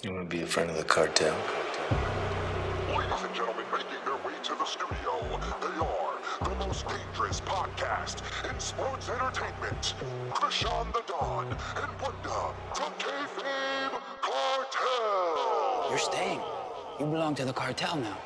You want to be a friend of the cartel? Ladies and gentlemen, making their way to the studio, they are the most dangerous podcast in sports entertainment. Crishaun the Don and Wanda from Kayfabe Kartel. You're staying. You belong to the cartel now.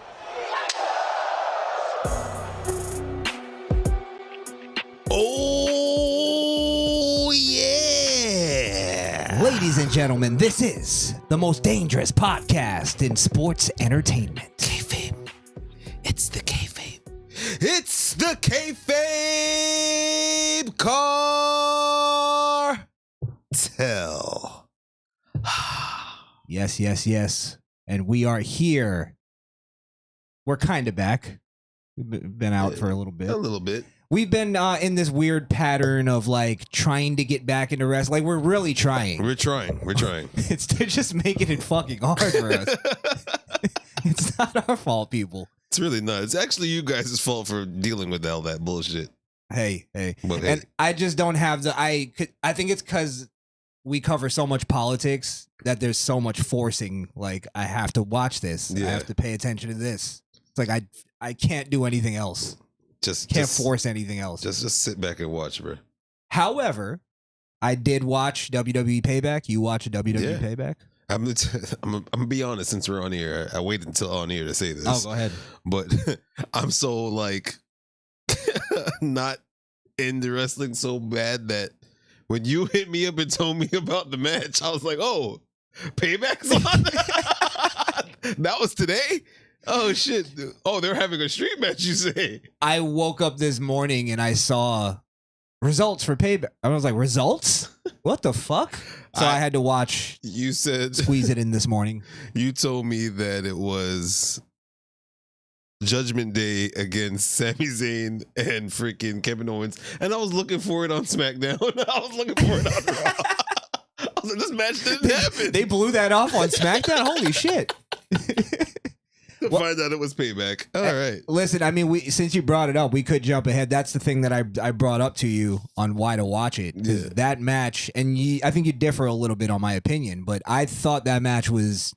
Oh, yeah. Ladies and gentlemen, this is the most dangerous podcast in sports entertainment. Kayfabe. It's the Kayfabe. It's the Kayfabe Kartel. Yes. And we are here. We're kind of back. We've been out for a little bit. A little bit. We've been in this weird pattern of like trying to get back into wrestling. Like we're really trying. We're trying. They're just making it fucking hard for us. It's not our fault, people. It's really not. It's actually you guys' fault for dealing with all that bullshit. Hey. But And I just don't have the. I think it's because we cover so much politics that there's so much forcing. Like I have to watch this. Yeah. I have to pay attention to this. It's like I can't do anything else. Can't force anything else. Just sit back and watch, bro. However, I did watch WWE Payback. You watch WWE Payback? I'm gonna be honest. Since we're on here, I waited until on here to say this. Oh, go ahead. But I'm so like not into wrestling so bad that when you hit me up and told me about the match, I was like, "Oh, Payback's on." That was today. Oh shit! Oh, they're having a street match. You say? I woke up this morning and I saw results for Payback. I was like, results? What the fuck? So I had to watch. You said squeeze it in this morning. You told me that it was Judgment Day against Sami Zayn and freaking Kevin Owens, and I was looking for it on SmackDown. I was looking for it on Raw. I was like, this match didn't happen. They blew that off on SmackDown. Holy shit! To find out it was Payback. All right. Listen, I mean, since you brought it up, we could jump ahead. That's the thing that I brought up to you on why to watch it. Yeah. That match, and I think you differ a little bit on my opinion, but I thought that match was,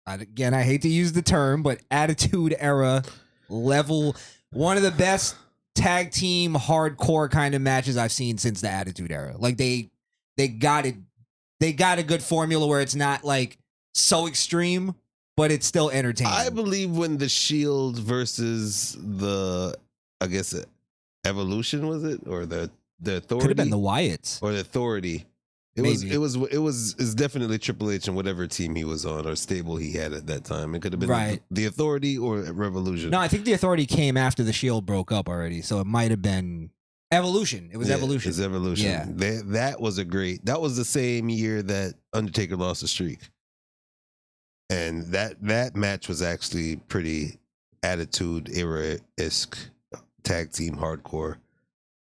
again, I hate to use the term, but attitude era level, one of the best tag team hardcore kind of matches I've seen since the Attitude Era. Like they got it. They got a good formula where it's not like so extreme, but it's still entertaining. I believe when the Shield versus the, I guess, Evolution, was it, or the Authority? Could have been the Wyatts or the Authority. It's definitely Triple H and whatever team he was on or stable he had at that time. It could have been the Authority or Revolution. No, I think the Authority came after the Shield broke up already, so it might have been Evolution. It was Evolution. It's Evolution. Yeah, that was the same year that Undertaker lost the streak. And that match was actually pretty Attitude Era-esque tag team hardcore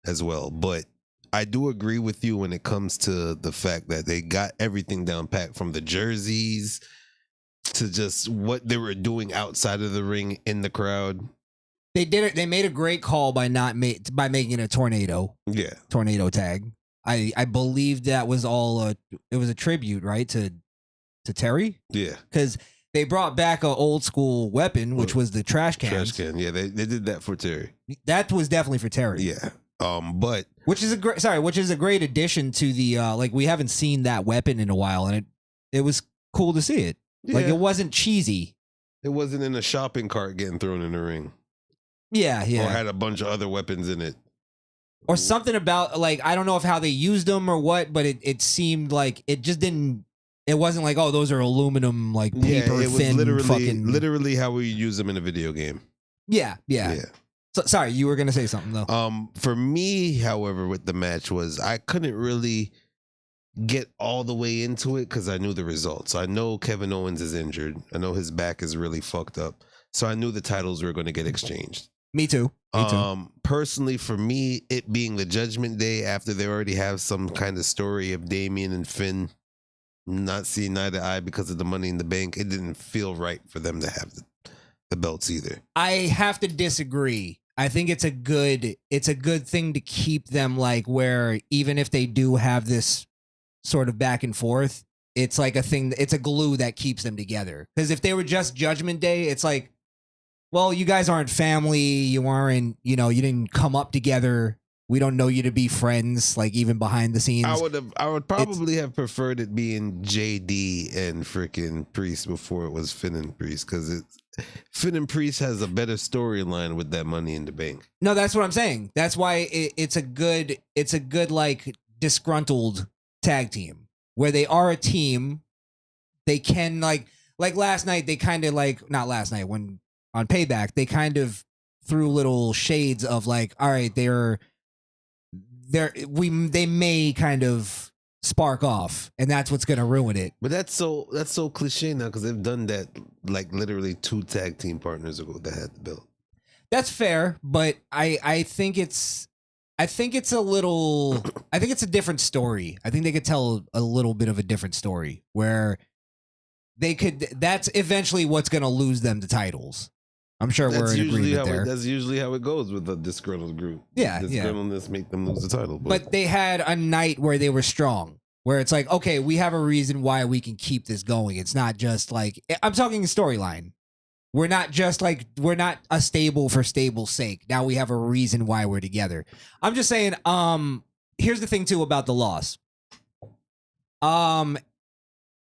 as well. But I do agree with you when it comes to the fact that they got everything down pat, from the jerseys to just what they were doing outside of the ring in the crowd. They did it. They made a great call by making it a tornado. Yeah, tornado tag. I believe that was all it was a tribute, right, to Terry? Yeah. Because they brought back an old school weapon, which was the trash can. Trash can. Yeah, they did that for Terry. That was definitely for Terry. Yeah. But which is a great addition to the like, we haven't seen that weapon in a while, and it was cool to see it. Yeah. Like, it wasn't cheesy. It wasn't in a shopping cart getting thrown in the ring. Yeah. Or had a bunch of other weapons in it. Or something about, like, I don't know if how they used them or what, but it seemed like it just didn't. It wasn't like, oh, those are aluminum, like, paper it was thin literally how we use them in a video game. Yeah. So, sorry, you were gonna say something though. For me, however, with the match was I couldn't really get all the way into it because I knew the results. I know Kevin Owens is injured. I know his back is really fucked up. So I knew the titles were going to get exchanged. Me too. Personally, for me, it being the Judgment Day after they already have some kind of story of Damian and Finn not seeing eye to eye because of the Money in the Bank, it didn't feel right for them to have the belts either. I have to disagree. I think it's a good thing to keep them, like, where even if they do have this sort of back and forth, it's like a thing. It's a glue that keeps them together. Because if they were just Judgment Day, it's like, well, you guys aren't family. You aren't, you didn't come up together. We don't know you to be friends, like even behind the scenes. I would probably have preferred it being JD and freaking Priest before it was Finn and Priest, because Finn and Priest has a better storyline with that Money in the Bank. No, that's what I'm saying. That's why it's a good like disgruntled tag team where they are a team. They can like last night. They kind of like not last night when on Payback they kind of threw little shades of like, all right, they may kind of spark off, and that's what's gonna ruin it. But that's so cliche now, because they've done that like literally 2 tag team partners ago that had the belt. That's fair, but I think it's a different story. I think they could tell a little bit of a different story where that's eventually what's gonna lose them the titles. I'm sure we're in agreement there. That's usually how it goes with a disgruntled group. Yeah, disgruntledness make them lose the title. But they had a night where they were strong, where it's like, okay, we have a reason why we can keep this going. It's not just like, I'm talking storyline. We're not a stable for stable's sake. Now we have a reason why we're together. I'm just saying, here's the thing too about the loss. I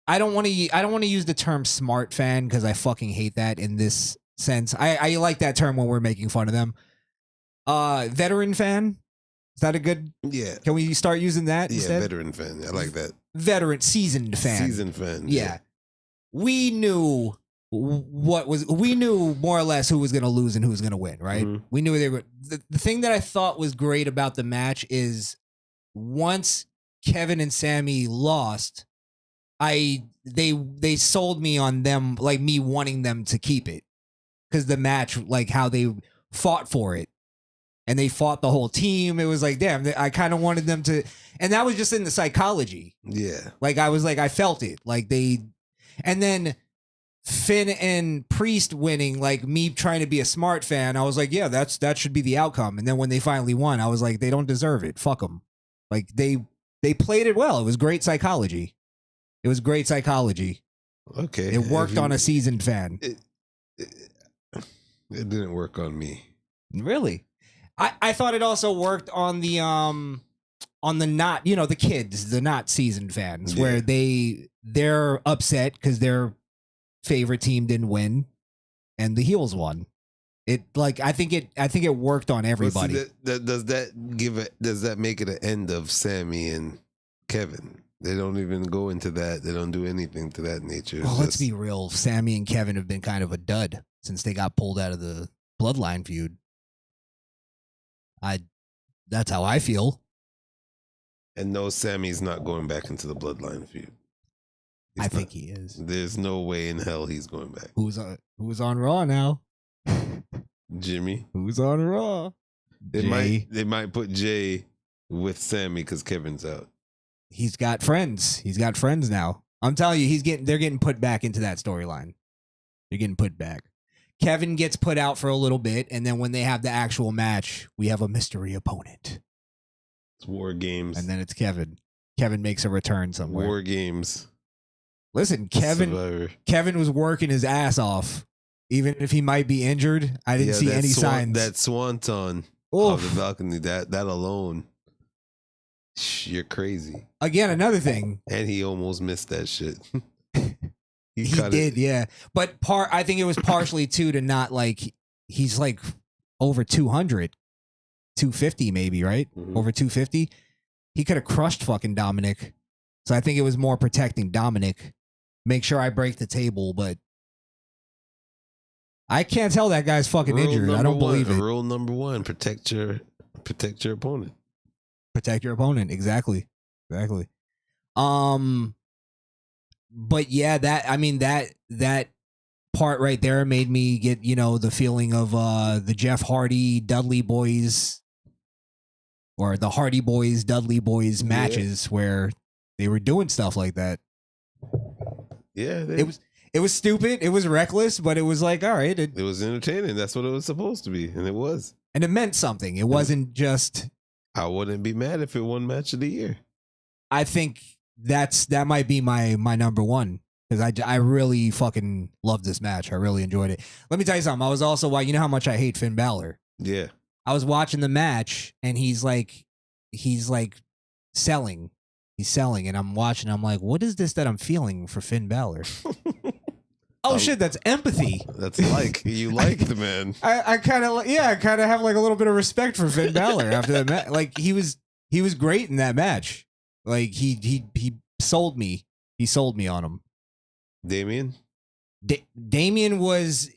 don't want to use the term smart fan because I fucking hate that in this sense. I like that term when we're making fun of them. Veteran fan, is that a good? Yeah. Can we start using that instead? Veteran fan. I like that. Veteran, seasoned fan. Seasoned fan. Yeah. We knew more or less who was going to lose and who was going to win, right? Mm-hmm. We knew they were. The thing that I thought was great about the match is once Kevin and Sammy lost, they sold me on them, like me wanting them to keep it. Because the match, like how they fought for it, and they fought the whole team. It was like, damn, I kind of wanted them to, and that was just in the psychology. Yeah, like I was like, I felt it, like and then Finn and Priest winning, like me trying to be a smart fan, I was like, yeah, that should be the outcome. And then when they finally won, I was like, they don't deserve it. Fuck them. Like they played it well. It was great psychology. Okay, it worked on a seasoned fan. It didn't work on me. Really? I thought it also worked on the not, the kids, the not seasoned fans, where they're upset because their favorite team didn't win and the heels won. I think it worked on everybody. Does that make it an end of Sammy and Kevin? They don't even go into that. They don't do anything to that nature. Well, let's be real. Sammy and Kevin have been kind of a dud since they got pulled out of the Bloodline feud. That's how I feel. And no, Sammy's not going back into the Bloodline feud. I think he is. There's no way in hell he's going back. Who's on Raw now? Jimmy. Who's on Raw? They might put Jay with Sammy because Kevin's out. He's got friends. He's got friends now. I'm telling you, they're getting put back into that storyline. They're getting put back. Kevin gets put out for a little bit, and then when they have the actual match, we have a mystery opponent. It's War Games. And then it's Kevin. Kevin makes a return somewhere. War Games. Listen, Kevin was working his ass off. Even if he might be injured, I didn't see any signs. That swanton of the balcony, that alone. You're crazy. Again, another thing. And he almost missed that shit. he did, yeah. But I think it was partially too to not like, he's like over 200, 250 maybe, right? Mm-hmm. Over 250. He could have crushed fucking Dominic. So I think it was more protecting Dominic. Make sure I break the table, but I can't tell that guy's fucking injured. I don't believe it. Rule number 1, protect your opponent. Protect your opponent. Exactly. But yeah, that part right there made me get, the feeling of the Jeff Hardy Dudley Boys, or the Hardy Boys Dudley Boys matches where they were doing stuff like that. Yeah, it was stupid. It was reckless, but it was like, all right. It was entertaining. That's what it was supposed to be, and it was. And it meant something. It wasn't just. I wouldn't be mad if it won match of the year. I think that might be my number one because I really fucking loved this match. I really enjoyed it. Let me tell you something. I was also you know how much I hate Finn Balor. Yeah. I was watching the match and he's like selling. He's selling and I'm watching. I'm like, what is this that I'm feeling for Finn Balor? Oh shit, that's empathy. That's you like the man. I kind of have like a little bit of respect for Finn Balor after that match. Like he was great in that match. Like he sold me. He sold me on him. Damien? Damien was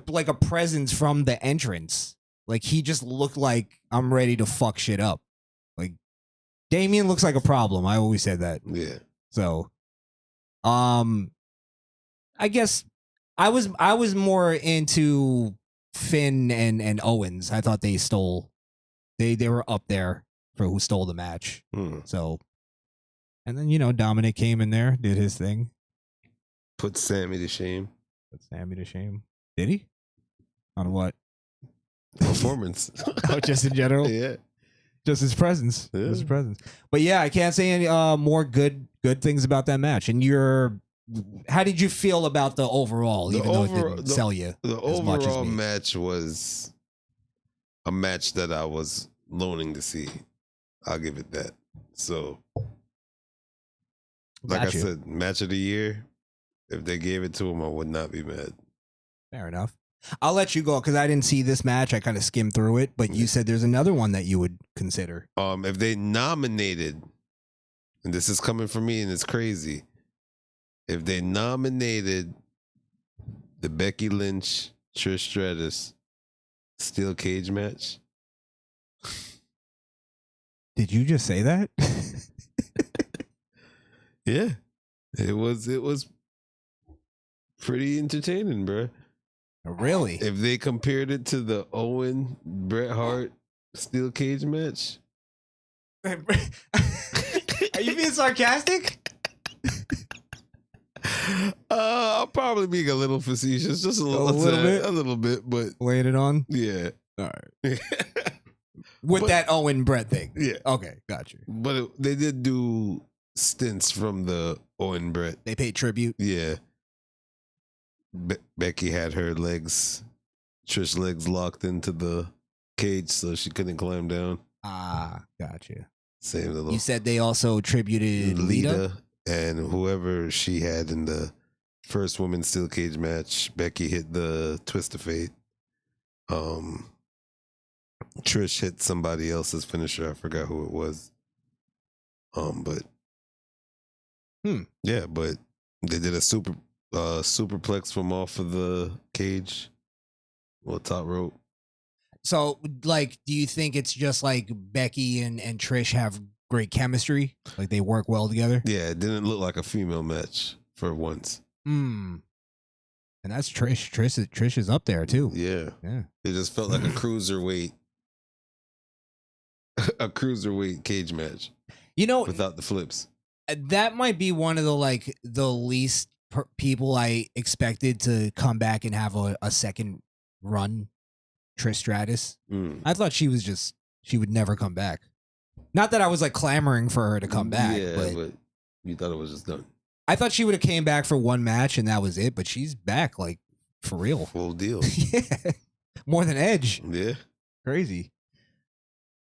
like a presence from the entrance. Like he just looked like I'm ready to fuck shit up. Like Damien looks like a problem. I always said that. Yeah. So, I guess I was more into Finn and Owens. I thought they stole. They were up there for who stole the match. So, and then Dominic came in there, did his thing, put Sammy to shame. Did he? On what? Performance. Oh, just in general. Yeah. Just his presence. Yeah. Just his presence. But yeah, I can't say any more good things about that match. And how did you feel about the overall, even though it didn't sell you? The as much as overall me? match was a match that I was loaning to see. I'll give it that. So, like I said, match of the year. If they gave it to him, I would not be mad. Fair enough. I'll let you go because I didn't see this match. I kind of skimmed through it, but you said there's another one that you would consider. If they nominated, and this is coming from me and it's crazy, if they nominated the Becky Lynch, Trish Stratus steel cage match. Did you just say that? Yeah. It was pretty entertaining, bro. Really? If they compared it to the Owen Bret Hart steel cage match. Are you being sarcastic? I'll probably be a little facetious, just a little bit, but laying it on. Yeah, all right. With that Owen Brett thing. Yeah, okay, got you. But they did do stints from the Owen Brett. They paid tribute. Yeah, Becky had her legs, Trish legs locked into the cage, so she couldn't climb down. Ah, gotcha. Same little. You said they also tributed Lita? And whoever she had in the first women's steel cage match. Becky hit the twist of fate. Trish hit somebody else's finisher. I forgot who it was. But yeah, but they did a superplex from off of the cage, well, top rope. So, like, do you think it's just like Becky and Trish have great chemistry? Like they work well together? Yeah, it didn't look like a female match for once. And that's Trish. Trish is up there too. Yeah. Yeah. It just felt like a cruiserweight cage match. Without the flips. That might be one of the least people I expected to come back and have a second run. Trish Stratus. I thought she would never come back. Not that I was like clamoring for her to come back. Yeah, but you thought it was just done. I thought she would have came back for one match and that was it, but she's back like for real. Full deal. Yeah. More than Edge. Yeah. Crazy.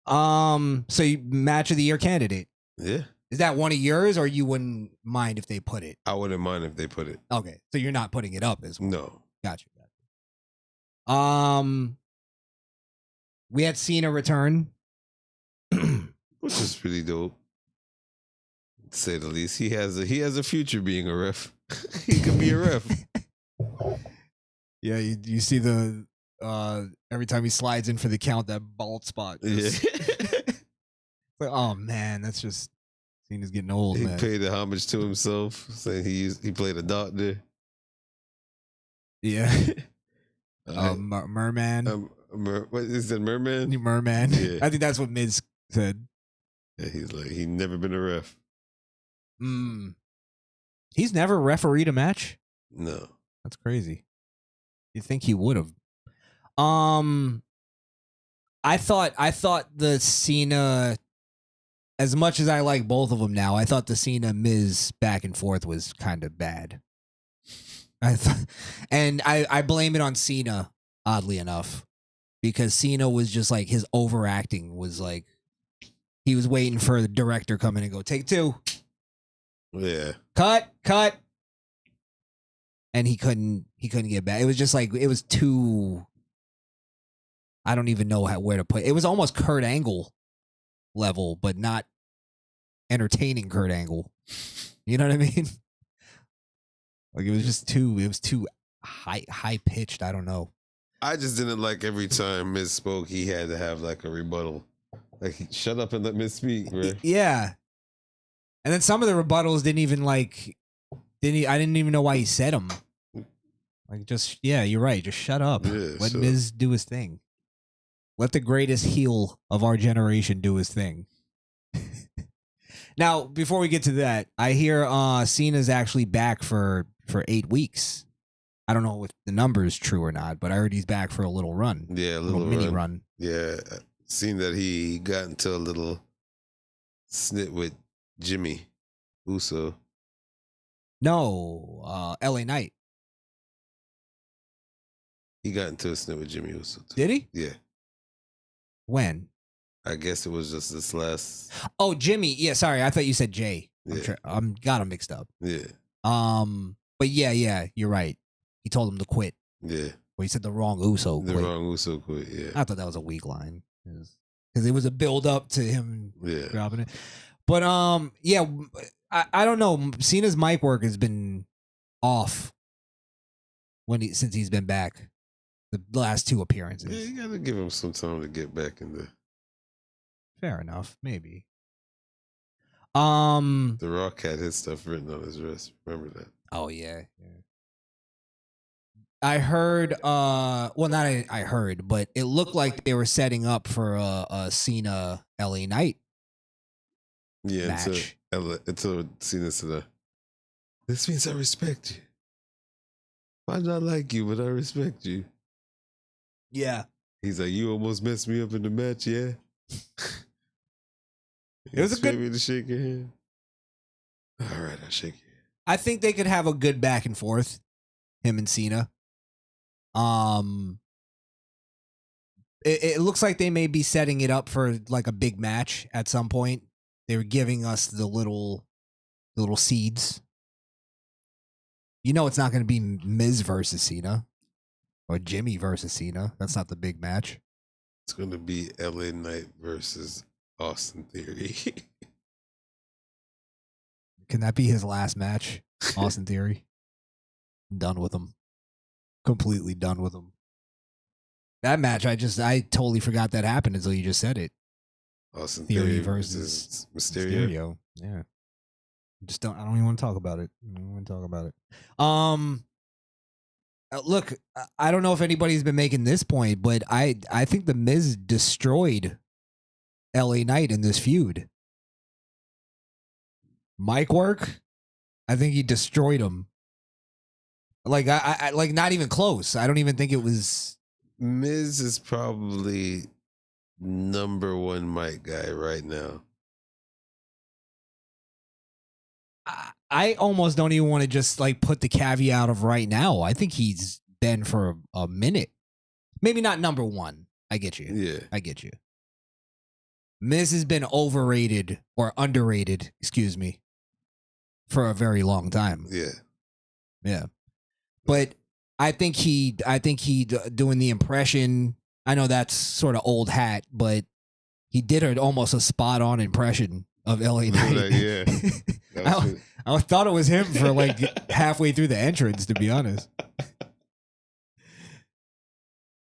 So you match of the year candidate. Yeah. Is that one of yours or you wouldn't mind if they put it? I wouldn't mind if they put it. Okay. So you're not putting it up as well. No. Gotcha. We had Cena return. Which is pretty dope. To say the least. He has a future being a ref. He could be a ref. Yeah, you see the every time he slides in for the count, that bald spot. Yeah. Like, oh man, that's just Cena's getting old, man. He paid the homage to himself, saying he played a doctor. Yeah. Merman. What is that, Merman? Merman. Yeah. I think that's what Miz said. Yeah, he's like, he never been a ref. He's never refereed a match? No. That's crazy. You think he would have? I thought the Cena as much as I like both of them now, I thought the Cena Miz back and forth was kind of bad. I blame it on Cena, oddly enough, because Cena was just like his overacting was like he was waiting for the director come in and go take 2. Yeah. Cut. And he couldn't get back. It was just like it was too. I don't even know where to put it. It was almost Kurt Angle level, but not entertaining Kurt Angle. You know what I mean? Like it was just too. It was too high pitched. I don't know. I just didn't like every time Miz spoke, he had to have like a rebuttal. Like, shut up and let Miz speak, bro. Yeah. And then some of the rebuttals didn't even like. I didn't even know why he said them. Like just you're right. Just shut up. Yeah, Let Miz do his thing. Let the greatest heel of our generation do his thing. Now, before we get to that, I hear Cena's actually back for 8 weeks. I don't know if the number is true or not, but I heard he's back for a little run. Yeah, a little mini run. Yeah, seen that he got into a little snit with Jimmy Uso. No, LA Knight. He got into a snit with Jimmy Uso too. Did he? Yeah. When? I guess it was just this last. Oh, Jimmy. Yeah, sorry. I thought you said Jay. Yeah. I'm got him mixed up. Yeah. But yeah, you're right. He told him to quit. Yeah. Well, he said the wrong Uso The quit. wrong Uso quit. Yeah. I thought that was a weak line because it was a build up to him dropping it. But yeah, I don't know. Cena's mic work has been off since he's been back. The last 2 appearances. Yeah, you gotta give him some time to get back in there. Fair enough, maybe. The Rock had his stuff written on his wrist. Remember that? Oh yeah. I heard. Well, not I heard, but it looked like they were setting up for a Cena LA Knight. Yeah, match. until Cena said, "This means I respect you. I not like you, but I respect you." Yeah. He's like, "You almost messed me up in the match, yeah." It was a good. Me to shake your hand. All right, I'll shake your hand. I think they could have a good back and forth, him and Cena. It looks like they may be setting it up for like a big match at some point. They were giving us the little seeds. You know, it's not going to be Miz versus Cena or Jimmy versus Cena. That's not the big match. It's going to be LA Knight versus Austin Theory. Can that be his last match? Austin Theory? Done with him. Completely done with him. That match, I totally forgot that happened until you just said it. Austin Theory versus Mysterio. Yeah. I don't even want to talk about it. Look, I don't know if anybody's been making this point, but I think the Miz destroyed LA Knight in this feud. Mic work, I think he destroyed him. Like I like not even close. I don't even think it was. Miz is probably #1 mic guy right now. I almost don't even want to just like put the caveat of right now. I think he's been for a minute. Maybe not #1. I get you. Yeah. I get you. Miz has been overrated or underrated, excuse me, for a very long time. Yeah. Yeah. But I think he doing the impression, I know that's sort of old hat, but he did almost a spot on impression of LA Knight. Yeah. I thought it was him for like halfway through the entrance, to be honest.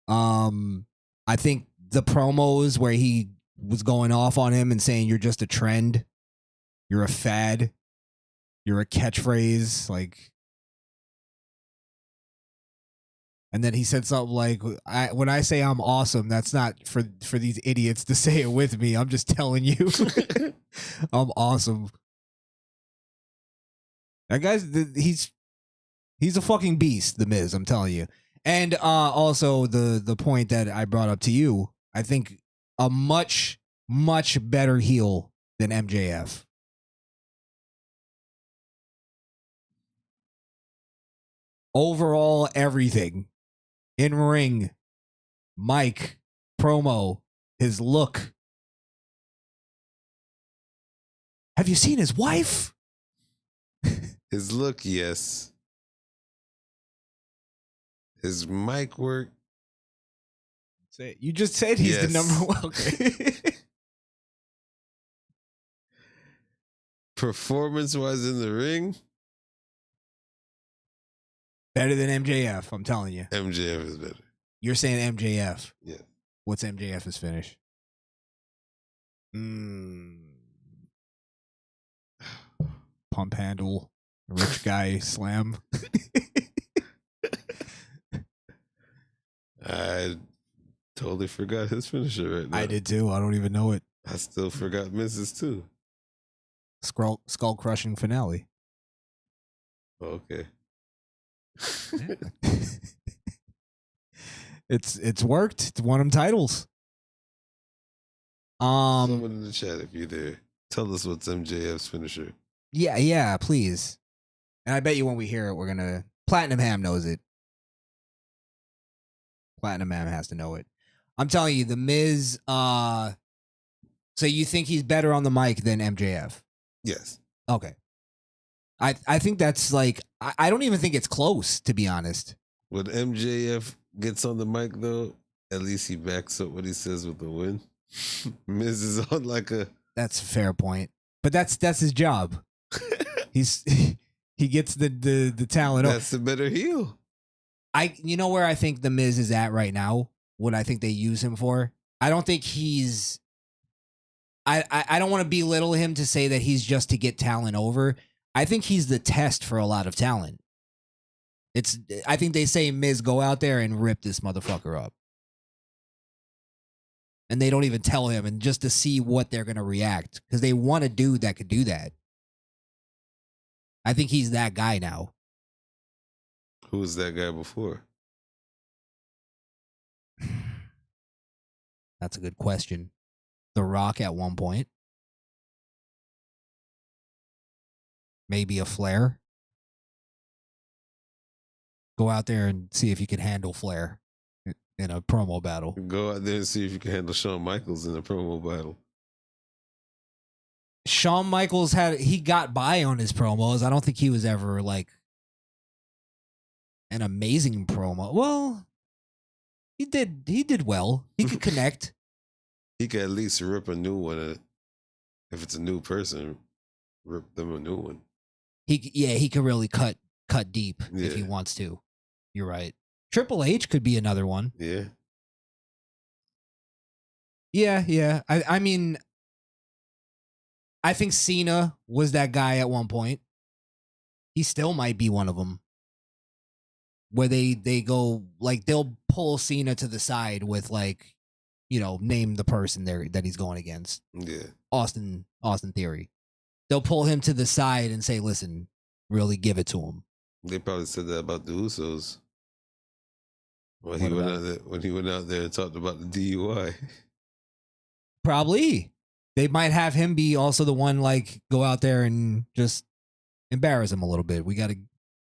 I think the promos where he was going off on him and saying you're just a trend, you're a fad, you're a catchphrase, like. And then he said something like, when I say I'm awesome, that's not for these idiots to say it with me. I'm just telling you I'm awesome. That guy's, he's a fucking beast, The Miz, I'm telling you. And also the point that I brought up to you, I think a much, much better heel than MJF. Overall, everything. In ring, mic, promo, his look. Have you seen his wife? His look, yes. His mic work. You just said he's the Yes. number one. Okay. Performance-wise in the ring, Better than MJF, I'm telling you. MJF is better. You're saying MJF. Yeah. What's MJF's finish? Pump handle, rich guy slam. I totally forgot his finisher right now. I did too. I don't even know it. I still forgot Mrs. too. Skull crushing finale. Okay. It's worked. It's won him titles. Someone in the chat, if you're there, tell us what's MJF's finisher. Yeah, please. And I bet you when we hear it, we're gonna. Platinum Ham knows it. Platinum Ham has to know it. I'm telling you, the Miz. So you think he's better on the mic than MJF? Yes. Okay. I think that's like I don't even think it's close, to be honest. When MJF gets on the mic, though, at least he backs up what he says with the win. Miz is on like a. That's a fair point, but that's his job. He gets the talent. That's the better heel. You know where I think the Miz is at right now. What I think they use him for. I don't think he's. I don't want to belittle him to say that he's just to get talent over. I think he's the test for a lot of talent. I think they say, Miz, go out there and rip this motherfucker up. And they don't even tell him, and just to see what they're going to react. Because they want a dude that could do that. I think he's that guy now. Who was that guy before? That's a good question. The Rock at one point. Maybe a Flair. Go out there and see if you can handle Flair in a promo battle. Go out there and see if you can handle Shawn Michaels in a promo battle. Shawn Michaels he got by on his promos. I don't think he was ever like an amazing promo. Well, he did well. He could connect. He could at least rip a new one. If it's a new person, rip them a new one. He could really cut deep if he wants to. You're right. Triple H could be another one. Yeah. Yeah. I mean, I think Cena was that guy at one point. He still might be one of them. Where they go, like, they'll pull Cena to the side with, like, name the person there that he's going against. Yeah. Austin Theory. They'll pull him to the side and say, listen, really give it to him. They probably said that about the Usos. When he went out there and talked about the DUI. Probably. They might have him be also the one, like, go out there and just embarrass him a little bit.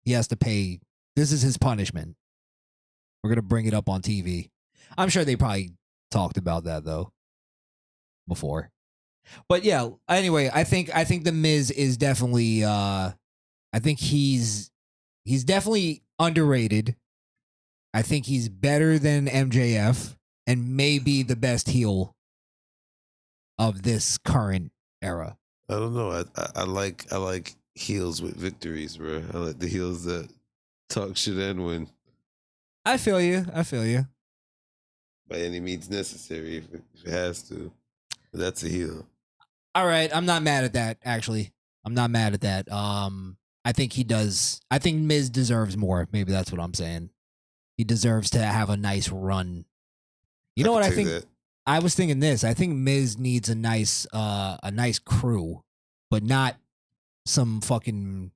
He has to pay. This is his punishment. We're going to bring it up on TV. I'm sure they probably talked about that, though, before. But yeah, anyway, I think the Miz is definitely I think he's definitely underrated. I think he's better than MJF and maybe the best heel of this current era. I don't know. I like heels with victories, bro. I like the heels that talk shit and win. I feel you. By any means necessary, if it has to. But that's a heel. All right, I'm not mad at that, actually. I'm not mad at that. I think he does. I think Miz deserves more. Maybe that's what I'm saying. He deserves to have a nice run. You know what I think? I was thinking this. I think Miz needs a nice crew, but not some fucking,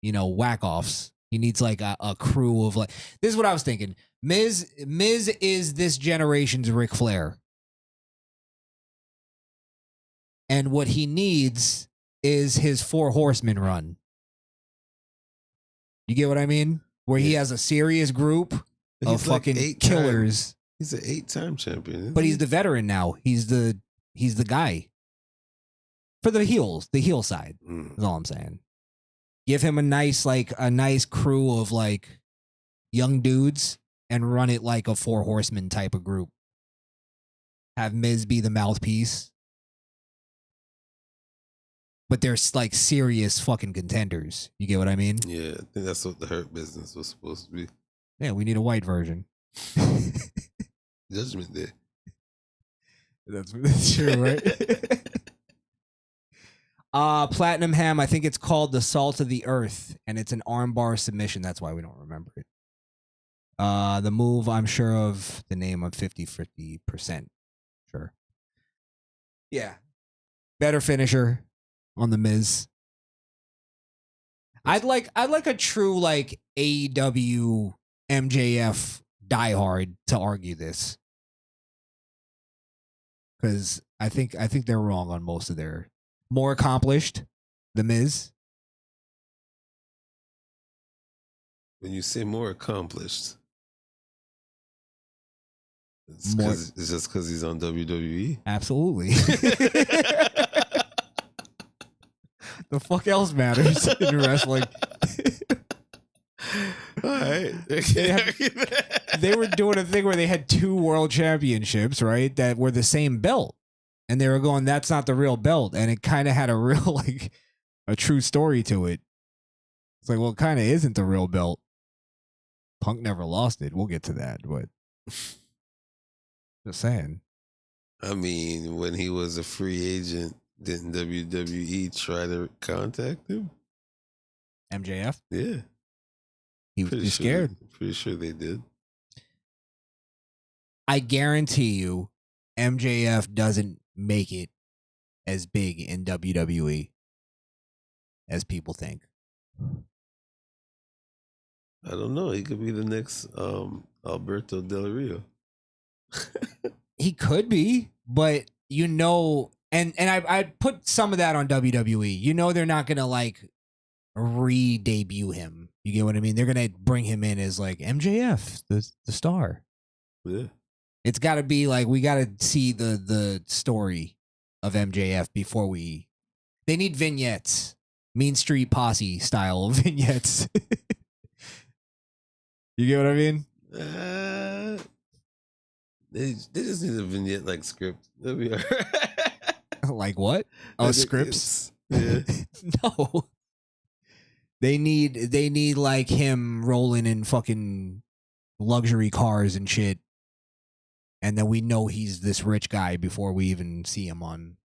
whack-offs. He needs like a crew of like. This is what I was thinking. Miz is this generation's Ric Flair. And what he needs is his 4 horsemen run. You get what I mean? Where he has a serious group of fucking killers. He's an 8-time champion. But he's the veteran now. He's the guy. For the heel side. Is all I'm saying. Give him a nice crew of like young dudes and run it like a 4 horsemen type of group. Have Miz be the mouthpiece. But they're like serious fucking contenders. You get what I mean? Yeah, I think that's what the Hurt Business was supposed to be. Yeah, we need a white version. Judgment Day. That's true, right? Platinum Ham, I think it's called the Salt of the Earth, and it's an armbar submission. That's why we don't remember it. The move, I'm sure of the name of 50%. Sure. Yeah. Better finisher on the Miz. I'd like a true like AEW MJF diehard to argue this. Because I think they're wrong on most of their more accomplished, the Miz. When you say more accomplished, it's just because he's on WWE. Absolutely. The fuck else matters in wrestling? All right. They were doing a thing where they had 2 world championships, right? That were the same belt. And they were going, that's not the real belt. And it kind of had a real, like, a true story to it. It's like, well, it kind of isn't the real belt. Punk never lost it. We'll get to that, but just saying. I mean, when he was a free agent, didn't WWE try to contact him? MJF? Yeah. He was scared. Pretty sure they did. I guarantee you, MJF doesn't make it as big in WWE as people think. I don't know. He could be the next Alberto Del Rio. He could be, but you know, and I put some of that on WWE. You know, they're not gonna like re-debut him. You get what I mean? They're gonna bring him in as like MJF, the star. Yeah. It's got to be like we got to see the story of MJF before we. They need vignettes, Mean Street Posse style vignettes. You get what I mean? They just need a vignette like script. That'll be all right. Like what? Oh, scripts? Yeah. No. They need like him rolling in fucking luxury cars and shit. And then we know he's this rich guy before we even see him on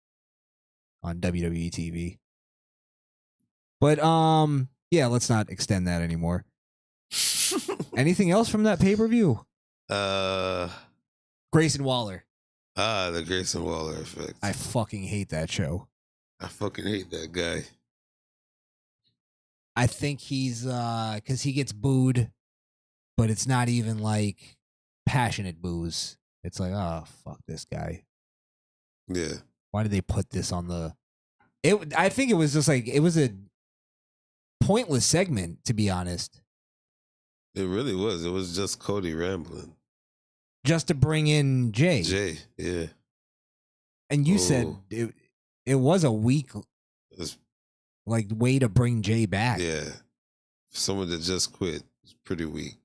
WWE TV. But yeah, let's not extend that anymore. Anything else from that pay-per-view? Grayson Waller. The Grayson Waller effect. I fucking hate that show. I fucking hate that guy. I think he's because he gets booed, but it's not even like passionate boos. It's like, oh, fuck this guy. Yeah. Why did they put this on the... I think it was just like, it was a pointless segment, to be honest. It really was. It was just Cody rambling. Just to bring in Jay. Jay, yeah. And you said it was a weak like way to bring Jay back. Yeah. Someone that just quit is pretty weak.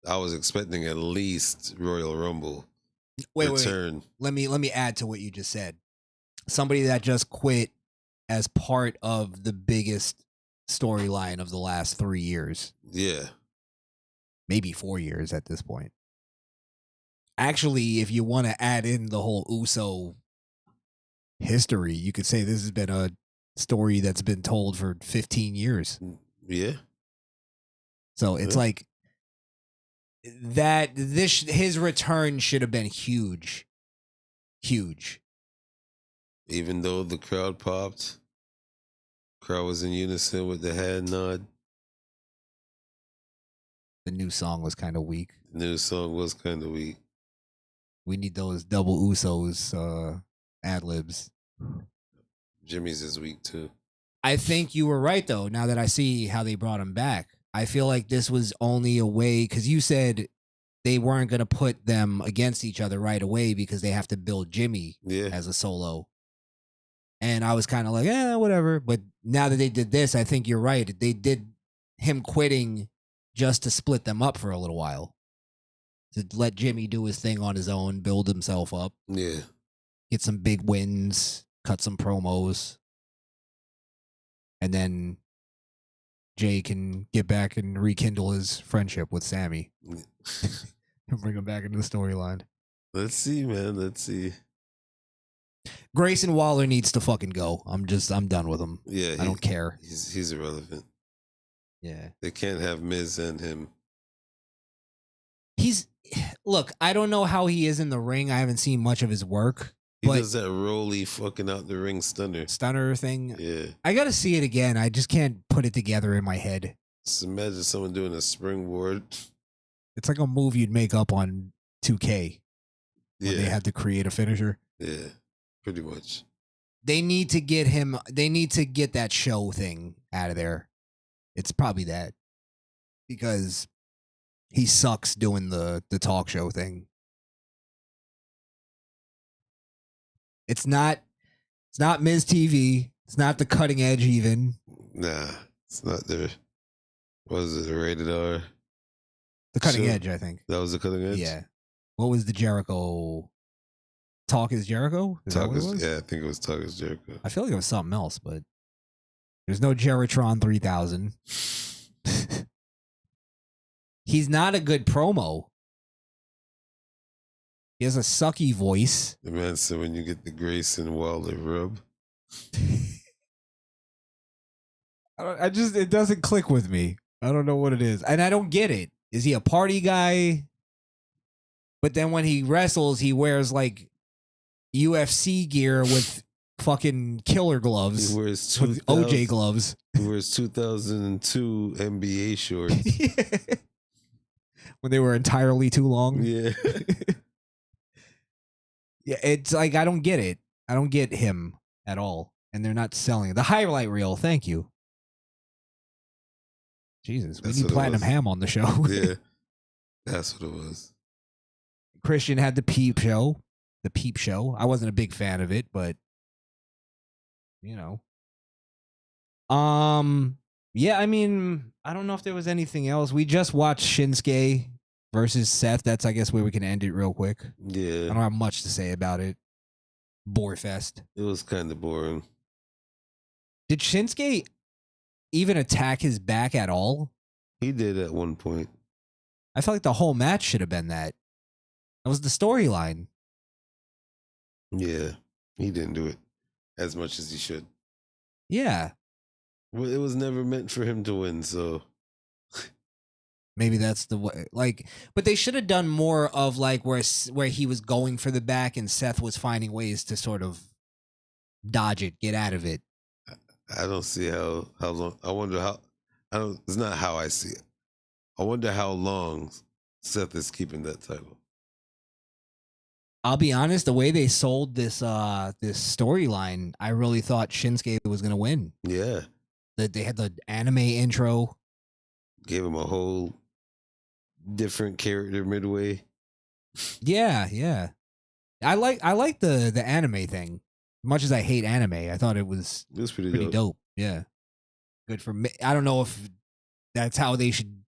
I was expecting at least Royal Rumble. Return. Let me add to what you just said. Somebody that just quit as part of the biggest storyline of the last 3 years. Yeah. Maybe 4 years at this point. Actually, if you want to add in the whole Uso history, you could say this has been a story that's been told for 15 years. Yeah. So it's like that his return should have been huge. Huge. Even though the crowd popped, crowd was in unison with the head nod. The new song was kind of weak. The new song was kind of weak. We need those double Usos ad libs. Jimmy's is weak too. I think you were right though. Now that I see how they brought him back, I feel like this was only a way because you said they weren't going to put them against each other right away because they have to build Jimmy as a solo. And I was kind of like, whatever. But now that they did this, I think you're right. They did him quitting just to split them up for a little while. To let Jimmy do his thing on his own, build himself up. Yeah. Get some big wins, cut some promos. And then Jay can get back and rekindle his friendship with Sammy. And bring him back into the storyline. Let's see, man. Let's see. Grayson Waller needs to fucking go. I'm done with him. Yeah. I don't care. He's irrelevant. Yeah. They can't have Miz and him. Look, I don't know how he is in the ring. I haven't seen much of his work. He does that roly fucking out the ring stunner thing. Yeah. I got to see it again. I just can't put it together in my head. Just imagine someone doing a springboard. It's like a move you'd make up on 2K. Yeah. They had to create a finisher. Yeah, pretty much. They need to get him. They need to get that show thing out of there. It's probably that. Because he sucks doing the talk show thing. It's not Miz TV. It's not the cutting edge even. Nah, it's not there. What is it, rated R? The cutting edge, I think. That was the cutting edge? Yeah. What was the Jericho? Talk is Jericho? Yeah, I think it was Talk is Jericho. I feel like it was something else, but there's no Jeritron 3000. He's not a good promo. He has a sucky voice. The man said when you get the Grayson Waller rub. It doesn't click with me. I don't know what it is. And I don't get it. Is he a party guy? But then when he wrestles, he wears like UFC gear with fucking killer gloves. He wears with OJ gloves. He wears 2002 NBA shorts. Yeah. When they were entirely too long. Yeah. Yeah, it's like I don't get it. I don't get him at all. And they're not selling it. The highlight reel, thank you. Jesus, we need Platinum Ham on the show. Yeah. That's what it was. Christian had the Peep Show. The Peep Show. I wasn't a big fan of it, but you know. Yeah, I mean, I don't know if there was anything else. We just watched Shinsuke versus Seth. That's, I guess, where we can end it real quick. Yeah. I don't have much to say about it. Bore fest. It was kind of boring. Did Shinsuke even attack his back at all? He did at one point. I felt like the whole match should have been that. That was the storyline. Yeah. He didn't do it as much as he should. Yeah. Well, it was never meant for him to win, so maybe that's the way. Like, but they should have done more of like where he was going for the back and Seth was finding ways to sort of dodge it, get out of it. I don't see how long. I wonder how. I don't. It's not how I see it. I wonder how long Seth is keeping that title. I'll be honest. The way they sold this storyline, I really thought Shinsuke was going to win. Yeah. That they had the anime intro. Gave him a whole different character midway. Yeah, yeah. I like the anime thing. Much as I hate anime, I thought it was pretty dope. Yeah. Good for me. I don't know if that's how they should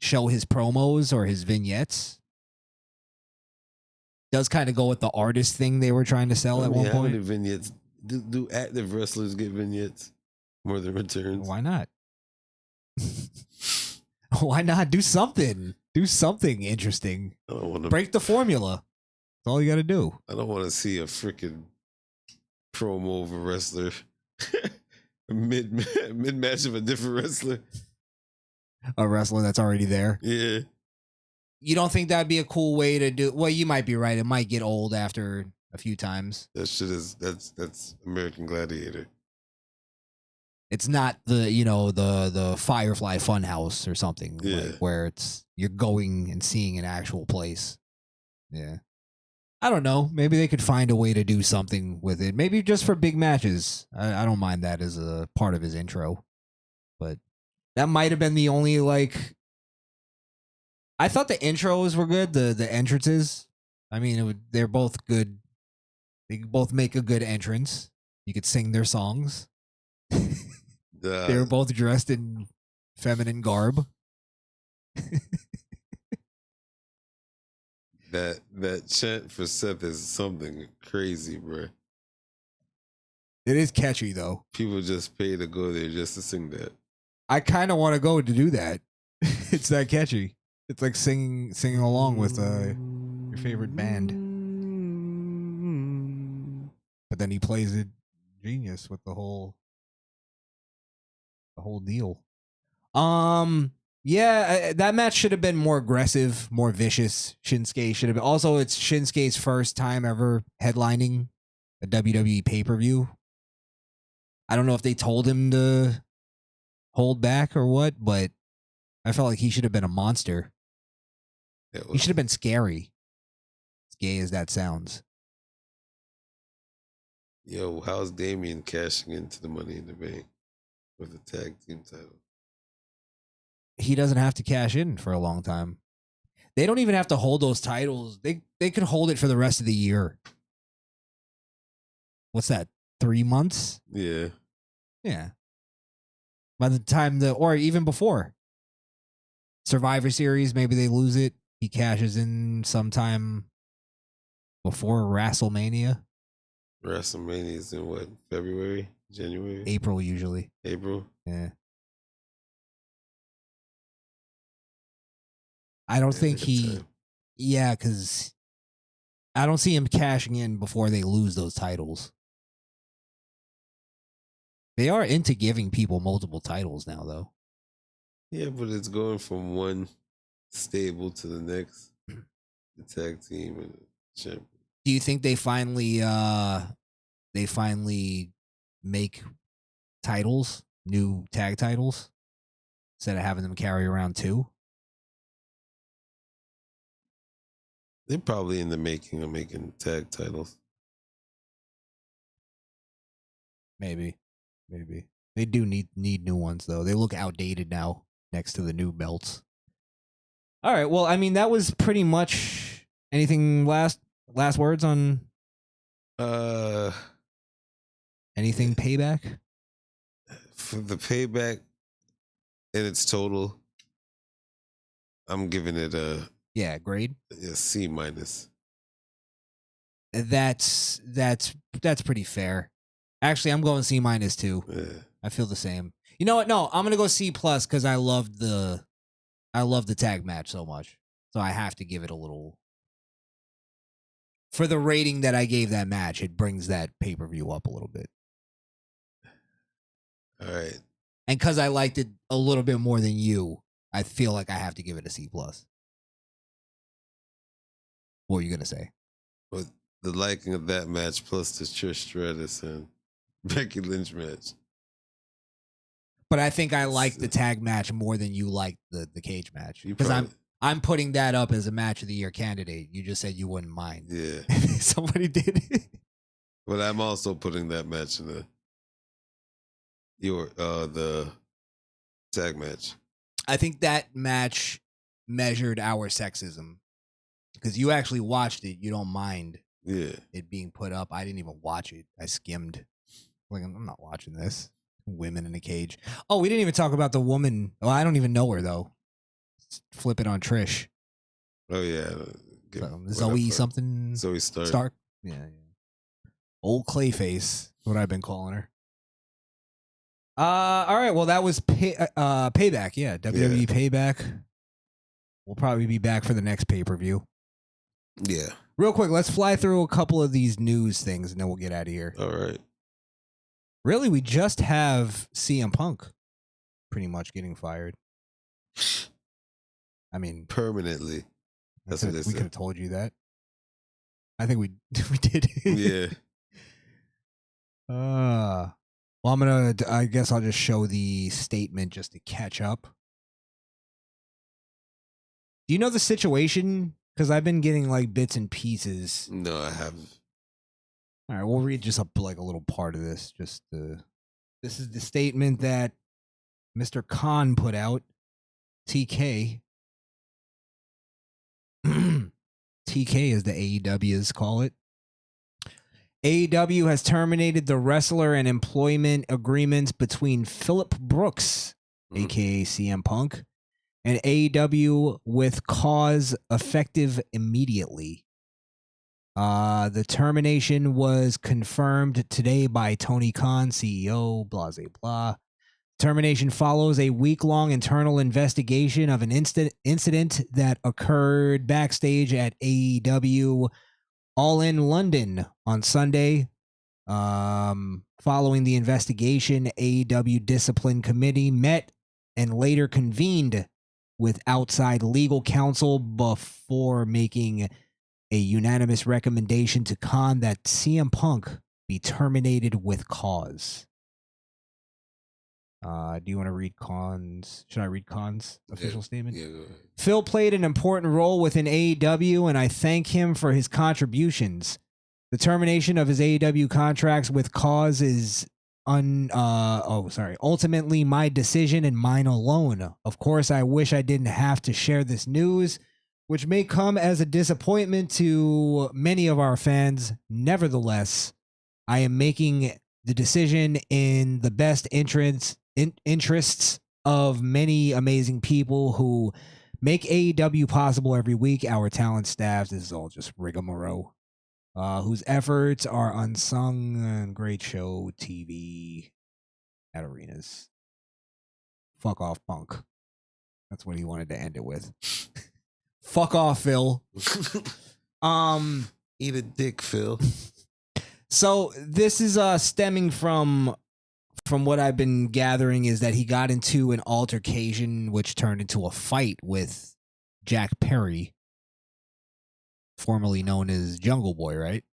show his promos or his vignettes. Does kind of go with the artist thing they were trying to sell at one point. How many vignettes? Do active wrestlers get vignettes more than returns? Why not? Why not? Do something. Do something interesting. I don't want to break the formula. That's all you got to do. I don't want to see a freaking promo of a wrestler mid match of a different wrestler. A wrestler that's already there. Yeah. You don't think that'd be a cool way to do? Well, you might be right. It might get old after a few times. That shit is that's American Gladiator. It's not the Firefly Funhouse or something like where you're going and seeing an actual place. Yeah. I don't know. Maybe they could find a way to do something with it. Maybe just for big matches. I don't mind that as a part of his intro. But that might have been the only, like... I thought the intros were good, the entrances. I mean, they're both good. They both make a good entrance. You could sing their songs. They were both dressed in feminine garb. That chant for Seth is something crazy, bro. It is catchy, though. People just pay to go there just to sing that. I kind of want to go to do that. It's that catchy. It's like singing along with your favorite band. But then he plays it genius with the whole deal. Yeah, that match should have been more aggressive, more vicious. Shinsuke should have been. Also, it's Shinsuke's first time ever headlining a WWE pay-per-view. I don't know if they told him to hold back or what, but I felt like he should have been a monster. He should have been scary. As gay as that sounds. Yo, how's Damian cashing into the Money in the Bank with the tag team title? He doesn't have to cash in for a long time. They don't even have to hold those titles. They could hold it for the rest of the year. What's that? 3 months? Yeah. Yeah. By the time or even before. Survivor Series, maybe they lose it. He cashes in sometime before WrestleMania. WrestleMania is in what? February? January? April, usually. April? Yeah. I don't think he... Yeah, because I don't see him cashing in before they lose those titles. They are into giving people multiple titles now, though. Yeah, but it's going from one stable to the next. The tag team and the champion. Do you think they finally make titles, new tag titles, instead of having them carry around 2? They're probably in the making of making tag titles. Maybe. They do need new ones, though. They look outdated now next to the new belts. All right. Well, I mean, that was pretty much anything. Last words on anything Payback? For the Payback in its total, I'm giving it a grade. A C minus. That's pretty fair. Actually, I'm going C minus too. Yeah. I feel the same. You know what? No, I'm gonna go C plus because I love the tag match so much. So I have to give it a little. For the rating that I gave that match, it brings that pay-per-view up a little bit. All right. And because I liked it a little bit more than you, I feel like I have to give it a C plus. What were you gonna say? But the liking of that match plus the Trish Stratus and Becky Lynch match. But I think I like the tag match more than you like the cage match. Because I'm putting that up as a match of the year candidate. You just said you wouldn't mind. Yeah. Somebody did it. But I'm also putting that match in the tag match. I think that match measured our sexism. Because you actually watched it. You don't mind it being put up. I didn't even watch it. I skimmed. Like, I'm not watching this. Women in a cage. Oh, we didn't even talk about the woman. Oh, I don't even know her, though. Flip it on Trish. Oh, yeah. Zoe something? Zoe Stark. Stark? Yeah. Old Clayface, what I've been calling her. All right, well, that was Payback. Yeah, WWE Payback. We'll probably be back for the next pay-per-view. Yeah. Real quick, let's fly through a couple of these news things, and then we'll get out of here. All right. Really, we just have CM Punk pretty much getting fired. I mean, permanently. That's what they we could have told you that. I think we did. Yeah. Well, I guess I'll just show the statement just to catch up. Do you know the situation Because I've been getting like bits and pieces. No, I haven't. All right, we'll read just like a little part of this. This is the statement that Mr. Khan put out. TK. TK as the AEWs call it. AEW has terminated the wrestler and employment agreements between Phillip Brooks, aka CM Punk, and AEW with cause effective immediately. The termination was confirmed today by Tony Khan, CEO, blah, blah, blah. Termination follows a week-long internal investigation of an incident that occurred backstage at AEW All in London on Sunday. Following the investigation, AEW Discipline Committee met and later convened with outside legal counsel before making a unanimous recommendation to Khan that CM Punk be terminated with cause. Do you want to read Khan's? Should I read Khan's official statement? Yeah, go ahead. Phil played an important role within AEW, and I thank him for his contributions. The termination of his AEW contracts with cause is ultimately my decision and mine alone. Of course, I wish I didn't have to share this news, which may come as a disappointment to many of our fans. Nevertheless, I am making the decision in the best interests of many amazing people who make AEW possible every week. Our talent staff, this is all just rigmarole, whose efforts are unsung and great show TV at arenas. Fuck off, Punk. That's what he wanted to end it with. Fuck off, Phil. Eat a dick, Phil. So this is stemming from what I've been gathering is that he got into an altercation which turned into a fight with Jack Perry, formerly known as Jungle Boy, right?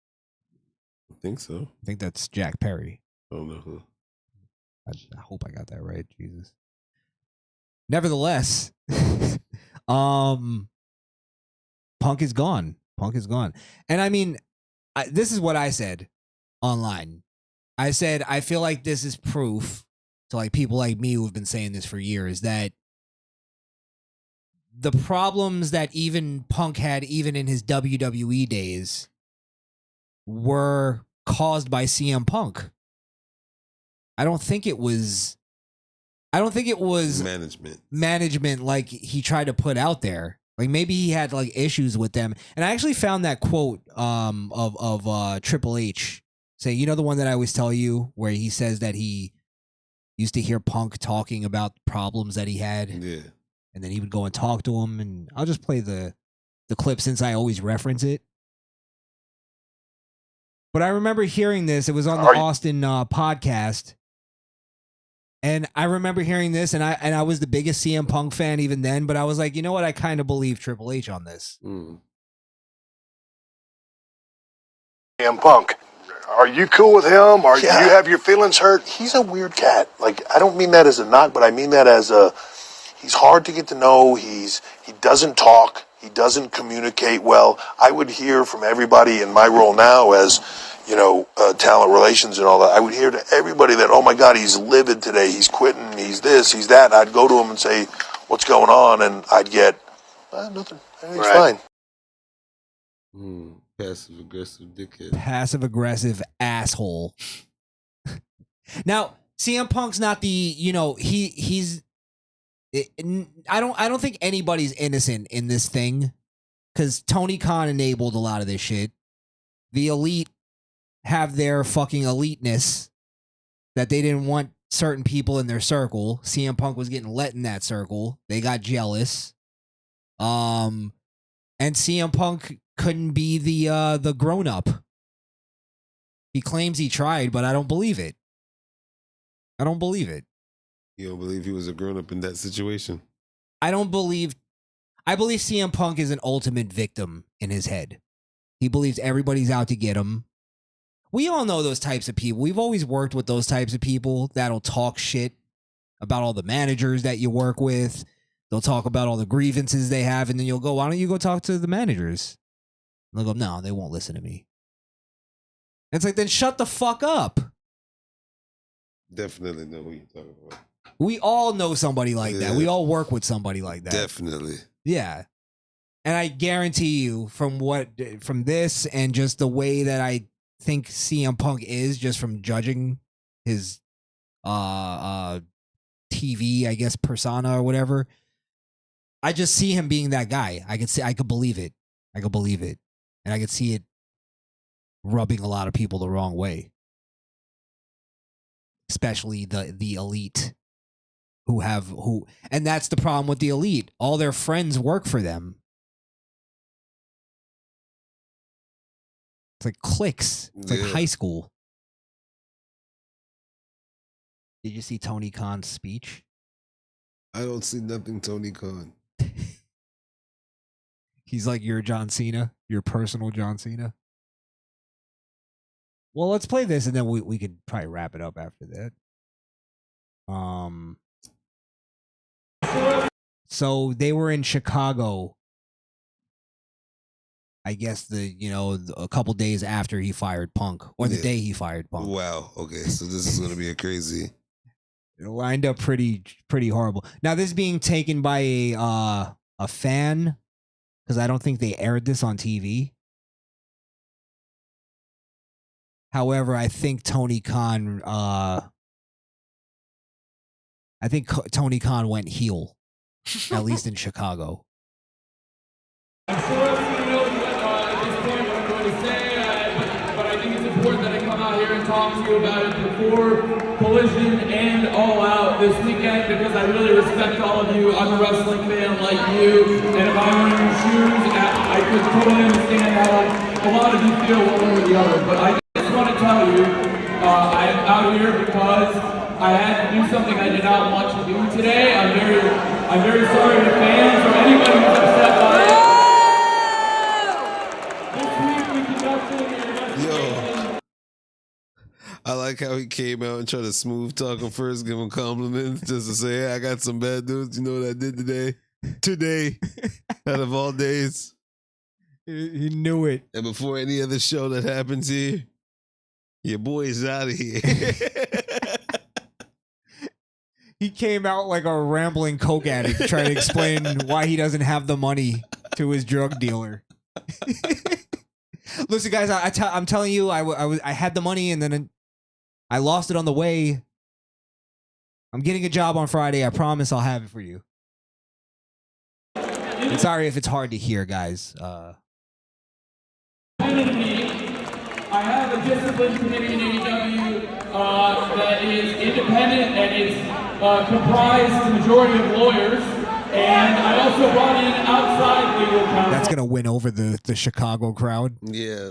I think so. I think that's Jack Perry. I don't know who. I hope I got that right. Jesus. Nevertheless, Punk is gone. Punk is gone. And I mean, this is what I said online. I said, I feel like this is proof to like people like me who have been saying this for years that the problems that even Punk had even in his WWE days were caused by CM Punk. I don't think it was management like he tried to put out there. Like maybe he had like issues with them. And I actually found that quote of Triple H saying, you know, the one that I always tell you where he says that he used to hear Punk talking about problems that he had. Yeah. And then he would go and talk to him. And I'll just play the clip since I always reference it. But I remember hearing this. It was on the Austin podcast. And I remember hearing this, and I was the biggest CM Punk fan even then, but I was like, you know what? I kind of believe Triple H on this. Mm. CM Punk, are you cool with him? Or do you have your feelings hurt? He's a weird cat. Like, I don't mean that as a knock, but I mean that as he's hard to get to know. He doesn't talk. He doesn't communicate well. I would hear from everybody in my role now as, talent relations and all that. I would hear to everybody that, oh my God, he's livid today. He's quitting. He's this, he's that. And I'd go to him and say, what's going on? And I'd get, nothing. Everything's fine. Passive aggressive dickhead. Passive aggressive asshole. Now, CM Punk's not the, he's. I don't think anybody's innocent in this thing because Tony Khan enabled a lot of this shit. The elite have their fucking eliteness that they didn't want certain people in their circle. CM Punk was getting let in that circle. They got jealous. And CM Punk couldn't be the grown up. He claims he tried, but I don't believe it. I don't believe it. You don't believe he was a grown up in that situation? I believe CM Punk is an ultimate victim in his head. He believes everybody's out to get him. We all know those types of people. We've always worked with those types of people that'll talk shit about all the managers that you work with. They'll talk about all the grievances they have, and then you'll go, why don't you go talk to the managers? And they'll go, no, they won't listen to me. It's like, then shut the fuck up. Definitely know who you're talking about. We all know somebody like that. We all work with somebody like that. Definitely. Yeah. And I guarantee you from this and just the way that I think CM Punk is, just from judging his TV, I guess, persona or whatever, I just see him being that guy. I could believe it. I could believe it. And I could see it rubbing a lot of people the wrong way. Especially the elite and that's the problem with the elite. All their friends work for them. It's like cliques. It's like high school. Did you see Tony Khan's speech? I don't see nothing Tony Khan. He's like your John Cena, your personal John Cena. Well, let's play this and then we could probably wrap it up after that. So they were in Chicago, I guess a couple days after he fired Punk, or the day he fired Punk. Wow. Okay, so this is gonna be a crazy. It lined up pretty horrible. Now this is being taken by a fan, because I don't think they aired this on TV. However, I think Tony Khan went heel, at least in Chicago. I'm sure everyone knows at this point what I'm going to say, but I think it's important that I come out here and talk to you about it before Collision and All Out this weekend, because I really respect all of you. I'm a wrestling fan like you, and if I were in your shoes, I could totally understand how a lot of you feel one way or the other. But I just want to tell you, I'm out here because I had to do something I did not want to do today. I'm very sorry to fans or anybody who's upset by it. Yo, I like how he came out and tried to smooth talk him first, give him compliments, just to say, hey, I got some bad news. You know what I did today? Today, out of all days. He knew it. And before any other show that happens here, your boy's out of here. He came out like a rambling coke addict trying to explain why he doesn't have the money to his drug dealer. Listen, guys, I'm telling you, I had the money and then I lost it on the way. I'm getting a job on Friday. I promise I'll have it for you. And sorry if it's hard to hear, guys. I have a discipline committee in AEW that is independent and it's comprised the majority of lawyers. And I also brought in outside legal counsel. That's going to win over the Chicago crowd. Yeah.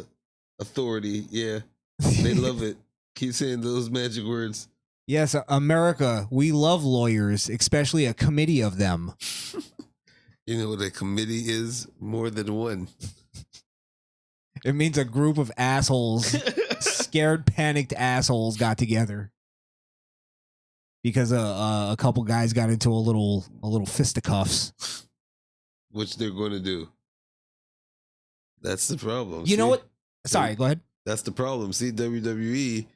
Authority. Yeah. They love it. Keep saying those magic words. Yes, America, we love lawyers, especially a committee of them. You know what a committee is? More than one. It means a group of assholes, scared, panicked assholes got together. Because a couple guys got into a little fisticuffs. Which they're going to do. That's the problem. You know what? Sorry, go ahead. That's the problem. See, WWE,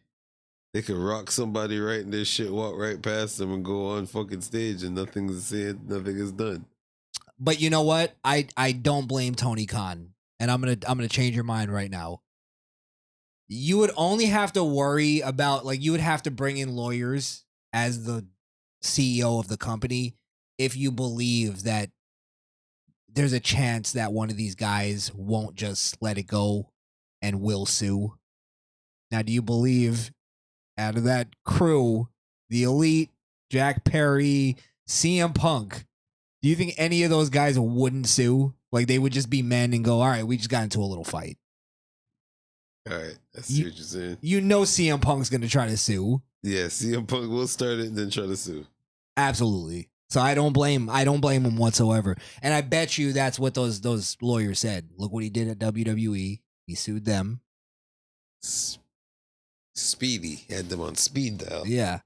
they could rock somebody right in their shit, walk right past them and go on fucking stage and nothing is said, nothing is done. But you know what? I don't blame Tony Khan. And I'm gonna change your mind right now. You would only have to worry about, like, you would have to bring in lawyers as the CEO of the company if you believe that there's a chance that one of these guys won't just let it go and will sue. Now, do you believe out of that crew, the Elite, Jack Perry, CM Punk, do you think any of those guys wouldn't sue? Like, they would just be men and go, all right, we just got into a little fight. All right, I see what you're saying. You know CM Punk's going to try to sue. Yeah, CM Punk will start it and then try to sue. Absolutely. So I don't blame him whatsoever. And I bet you that's what those lawyers said. Look what he did at WWE. He sued them. Speedy. Had them on speed dial. Yeah.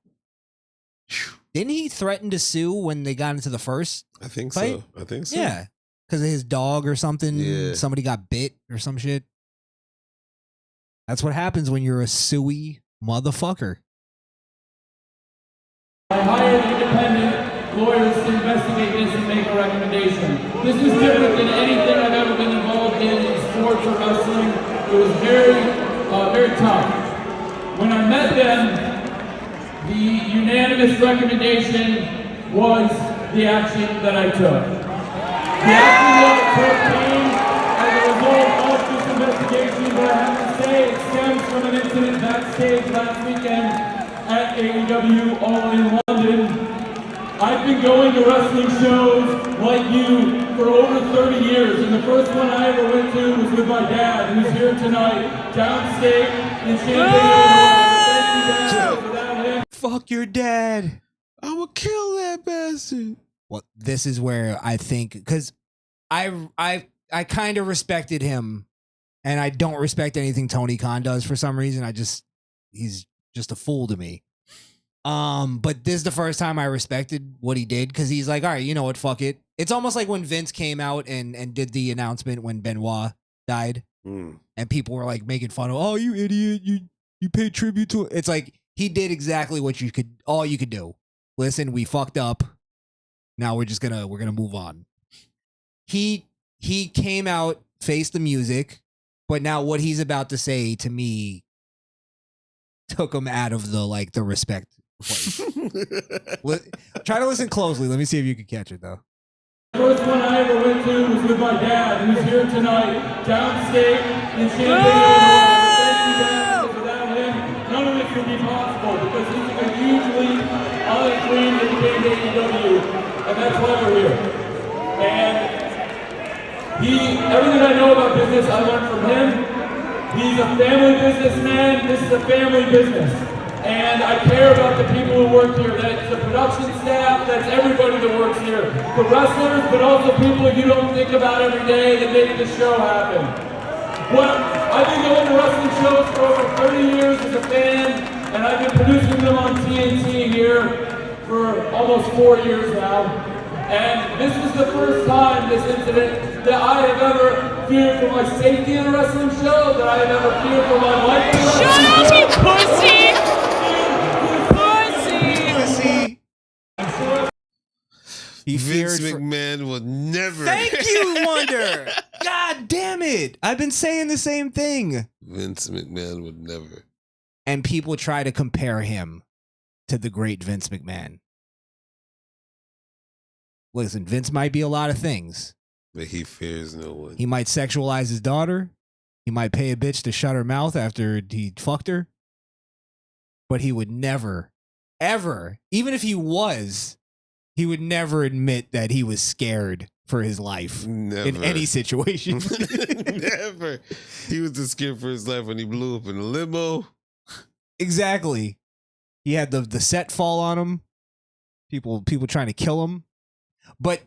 Didn't he threaten to sue when they got into the first? I think fight? so. I think so. Yeah. Because of his dog or something. Yeah. Somebody got bit or some shit. That's what happens when you're a suey motherfucker. I hired independent lawyers to investigate this and make a recommendation. This is different than anything I've ever been involved in sports or wrestling. It was very tough. When I met them, the unanimous recommendation was the action that I took. The action that I took came as a result of this investigation, but I have to say it stems from an incident backstage last weekend at AEW All in London. I've been going to wrestling shows like you for over 30 years, and the first one I ever went to was with my dad, who's here tonight, downstate in Champaign, Illinois. Fuck your dad. I'm gonna kill that bastard. Well, this is where I think, because I kind of respected him, and I don't respect anything Tony Khan does for some reason. He's just a fool to me. But this is the first time I respected what he did, because he's like, all right, you know what, fuck it. It's almost like when Vince came out and did the announcement when Benoit died, and people were like making fun of, oh, you idiot, you paid tribute to it. It's like he did exactly what all you could do. Listen, we fucked up. Now we're gonna move on. He came out, faced the music, but now what he's about to say to me took him out of the respect place. Try to listen closely. Let me see if you can catch it though. The first one I ever went to was with my dad, who's here tonight, downstate in Champaign, Illinois. Thank you, Dad, because without him, none of this would be possible, because he's a hugely unclean and big AEW, and that's why we're here. And everything I know about business, I learned from him. He's a family businessman. This is a family business. And I care about the people who work here. That's the production staff, that's everybody that works here. The wrestlers, but also people you don't think about every day that make the show happen. I've been going to wrestling shows for over 30 years as a fan, and I've been producing them on TNT here for almost 4 years now. And this is the first time, this incident, that I have ever feared for my safety in a wrestling show, that I have ever feared for my life in a wrestling show. Shut up, you pussy! He Vince feared McMahon would never. Thank you, Wonder. God damn it. I've been saying the same thing. Vince McMahon would never. And people try to compare him to the great Vince McMahon. Listen, Vince might be a lot of things. But he fears no one. He might sexualize his daughter. He might pay a bitch to shut her mouth after he fucked her. But he would never, ever, even if he would never admit that he was scared for his life. Never. In any situation. Never. He was just scared for his life when he blew up in a limo. Exactly. He had the set fall on him. People trying to kill him. But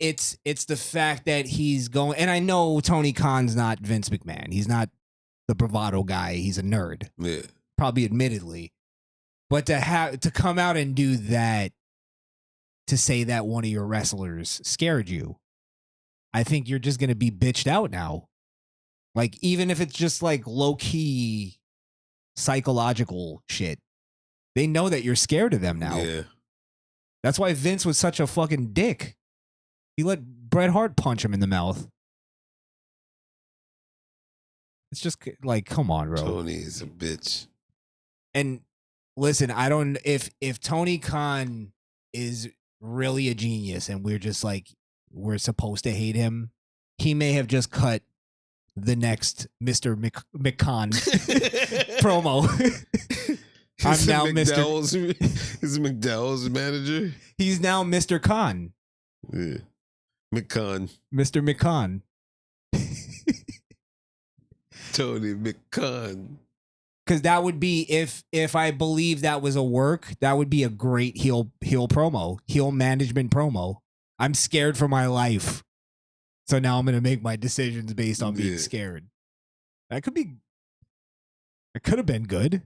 it's the fact that he's going, and I know Tony Khan's not Vince McMahon. He's not the bravado guy. He's a nerd. Yeah. Probably admittedly. But to come out and do that, to say that one of your wrestlers scared you, I think you're just going to be bitched out now. Like, even if it's just like low-key psychological shit, they know that you're scared of them now. Yeah. That's why Vince was such a fucking dick. He let Bret Hart punch him in the mouth. It's just like, come on, bro. Tony is a bitch. And listen, I don't, if Tony Khan is really a genius and we're just like, we're supposed to hate him, he may have just cut the next Mr. McCon promo. I'm now Mr. Is McDowell's manager? He's now Mr. Khan. Yeah. McCon. Mr. McCon. Tony McCon. Because that would be, if I believe that was a work, that would be a great heel promo, heel management promo. I'm scared for my life, so now I'm going to make my decisions based on being scared. It could have been good,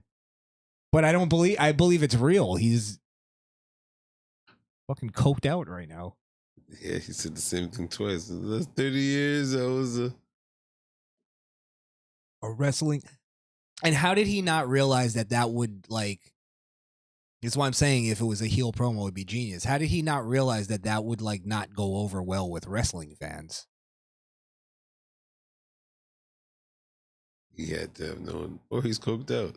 but I believe it's real. He's fucking coked out right now. Yeah, he said the same thing twice. That's 30 years. I was A wrestling. And how did he not realize that would, like, that's why I'm saying if it was a heel promo, it would be genius. How did he not realize that would, like, not go over well with wrestling fans? he had to have known, or he's coked out.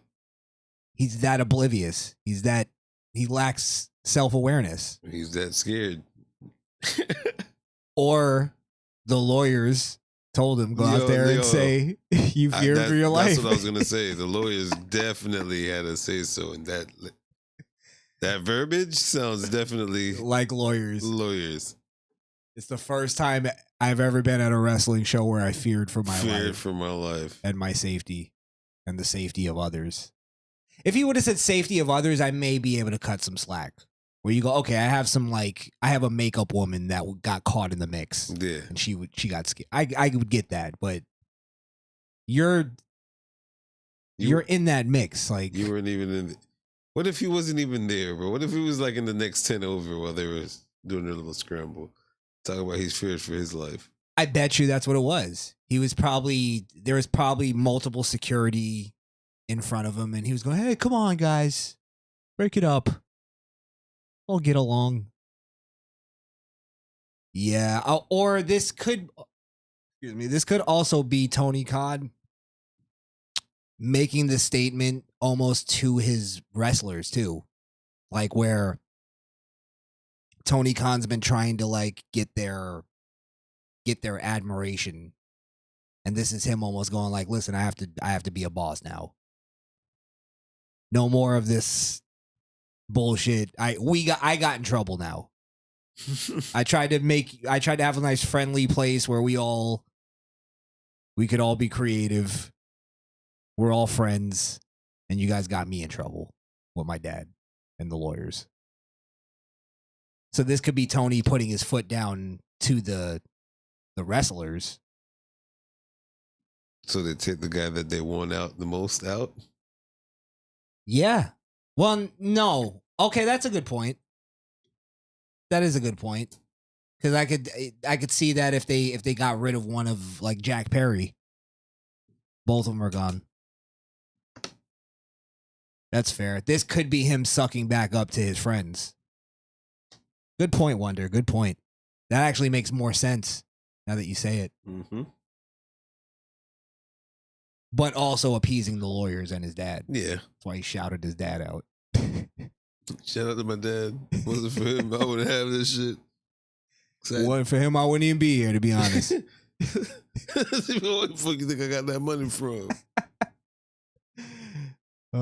He's that oblivious. He lacks self-awareness. He's that scared. Or the lawyers told him, go out there and say you fear for your life. That's what I was gonna say. The lawyers definitely had to say so, and that verbiage sounds definitely like lawyers. Lawyers. It's the first time I've ever been at a wrestling show where I feared for my life and my safety and the safety of others. If he would have said safety of others, I may be able to cut some slack. Where you go, okay, I have a makeup woman that got caught in the mix. Yeah. And she got scared. I would get that, but you're in that mix. Like, you weren't even in. What if he wasn't even there, bro? What if he was like in the next 10 over while they were doing their little scramble? Talking about he's feared for his life. I bet you that's what it was. There was probably multiple security in front of him, and he was going, hey, come on, guys. Break it up. We'll get along. Yeah. Or this could also be Tony Khan making the statement almost to his wrestlers too. Like where Tony Khan's been trying to like get their admiration. And this is him almost going like, listen, I have to be a boss now. No more of this bullshit. I got in trouble now. I tried to have a nice friendly place where we could all be creative. We're all friends, and you guys got me in trouble with my dad and the lawyers. So this could be Tony putting his foot down to the wrestlers. So they take the guy that they want out the most out? Yeah. Well, no. Okay, that's a good point. That is a good point. Because I could see that if they got rid of one of like Jack Perry, both of them are gone. That's fair. This could be him sucking back up to his friends. Good point, Wonder. Good point. That actually makes more sense now that you say it. Mm-hmm. But also appeasing the lawyers and his dad. Yeah. That's why he shouted his dad out. Shout out to my dad. Wasn't for him, I wouldn't have this shit. Wasn't for him, I wouldn't even be here, to be honest. What the fuck you think I got that money from?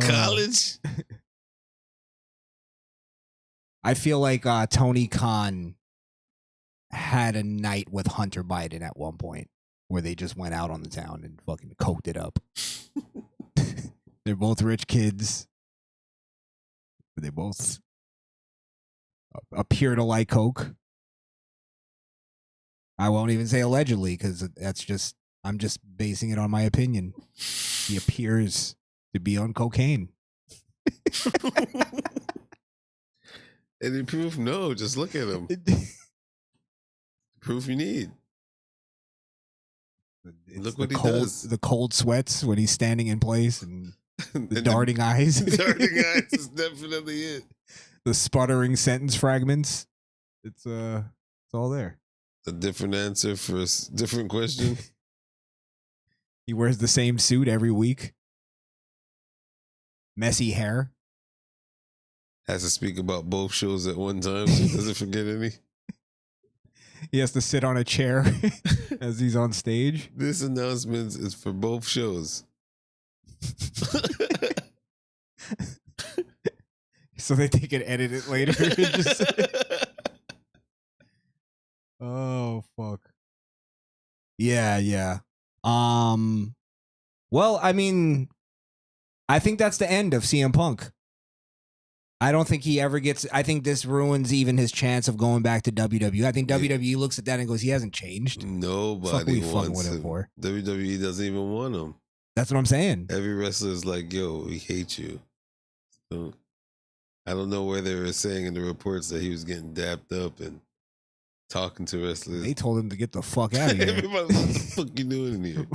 College? I feel like Tony Khan had a night with Hunter Biden at one point where they just went out on the town and fucking coked it up. They're both rich kids. They both appear to like coke. I won't even say allegedly because I'm just basing it on my opinion. He appears to be on cocaine. Any proof? No, just look at him. Proof you need. Look what he does. The cold sweats when he's standing in place and the darting eyes. The darting eyes is definitely it. The sputtering sentence fragments. It's all there. A different answer for a different question. He wears the same suit every week. Messy hair. Has to speak about both shows at one time so he doesn't forget any. He has to sit on a chair as he's on stage. This announcement is for both shows. So that they can edit it later. Oh, fuck. Yeah. Well, I mean, I think that's the end of CM Punk. I don't think he ever gets. I think this ruins even his chance of going back to WWE. I think WWE looks at that and goes, "He hasn't changed." Nobody wants him him. For. WWE doesn't even want him. That's what I'm saying. Every wrestler is like, "Yo, we hate you." So I don't know where they were saying in the reports that he was getting dapped up and talking to wrestlers. They told him to get the fuck out of here. Everybody, what the fuck you doing in here?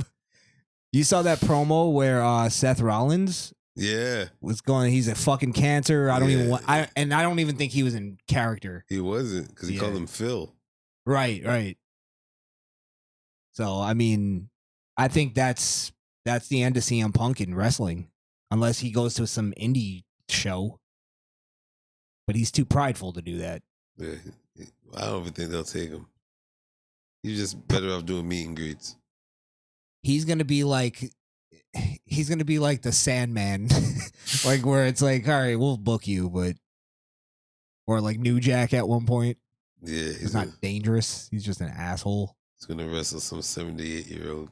You saw that promo where Seth Rollins Yeah, was going, he's a fucking cancer. I don't Yeah. even want, I don't even think he was in character. he wasn't because he Yeah. called him Phil. Right. So, I mean, I think that's the end of CM Punk in wrestling, unless he goes to some indie show. But he's too prideful to do that. Yeah, I don't even think they'll take him. He's just better off doing meet and greets. He's gonna be like the Sandman, like where it's like, all right, we'll book you, but or like New Jack at one point. Yeah, He's not dangerous. He's just an asshole. He's gonna wrestle some 78-year-old.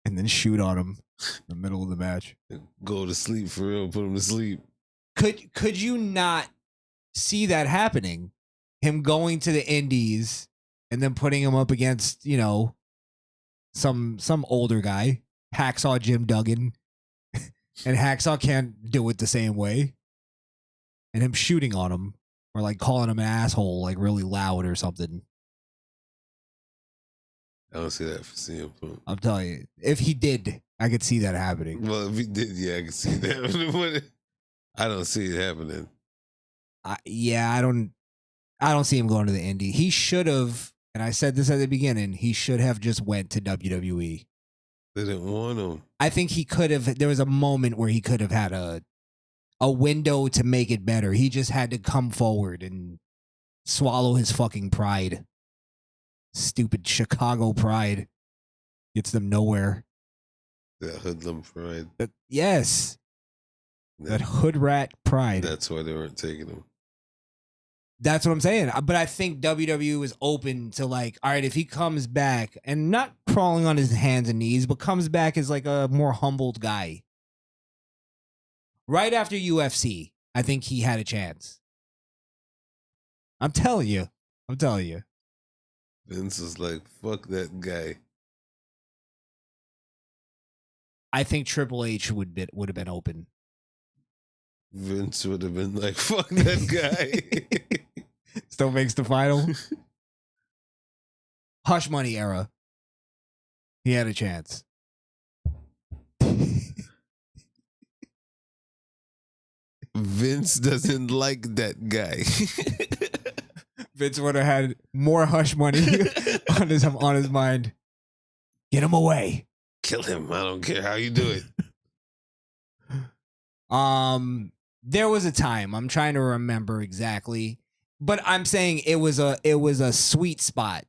And then shoot on him in the middle of the match. Go to sleep for real. Put him to sleep. Could you not see that happening? Him going to the Indies and then putting him up against, you know, some older guy, Hacksaw Jim Duggan, and Hacksaw can't do it the same way, and him shooting on him or like calling him an asshole like really loud or something. I don't see that for CM Punk. I'm telling you, if he did, I could see that happening. Well, if he did, yeah, I can see that. I don't see it happening. I don't see him going to the indie. He should have, and I said this at the beginning, he should have just went to WWE. They didn't want him. I think he could have, there was a moment where he could have had a window to make it better. He just had to come forward and swallow his fucking pride. Stupid Chicago pride gets them nowhere. That hoodlum pride. Yes. That hood rat pride. That's why they weren't taking him. That's what I'm saying. But I think WWE is open to like, all right, if he comes back and not crawling on his hands and knees, but comes back as like a more humbled guy. Right after UFC, I think he had a chance. I'm telling you. Vince was like, fuck that guy. I think Triple H would have been open. Vince would have been like, fuck that guy. Still makes the final. Hush Money era. He had a chance. Vince doesn't like that guy. Vince would have had more Hush Money on his mind. Get him away. Kill him. I don't care how you do it. There was a time, I'm trying to remember exactly, but I'm saying it was a sweet spot.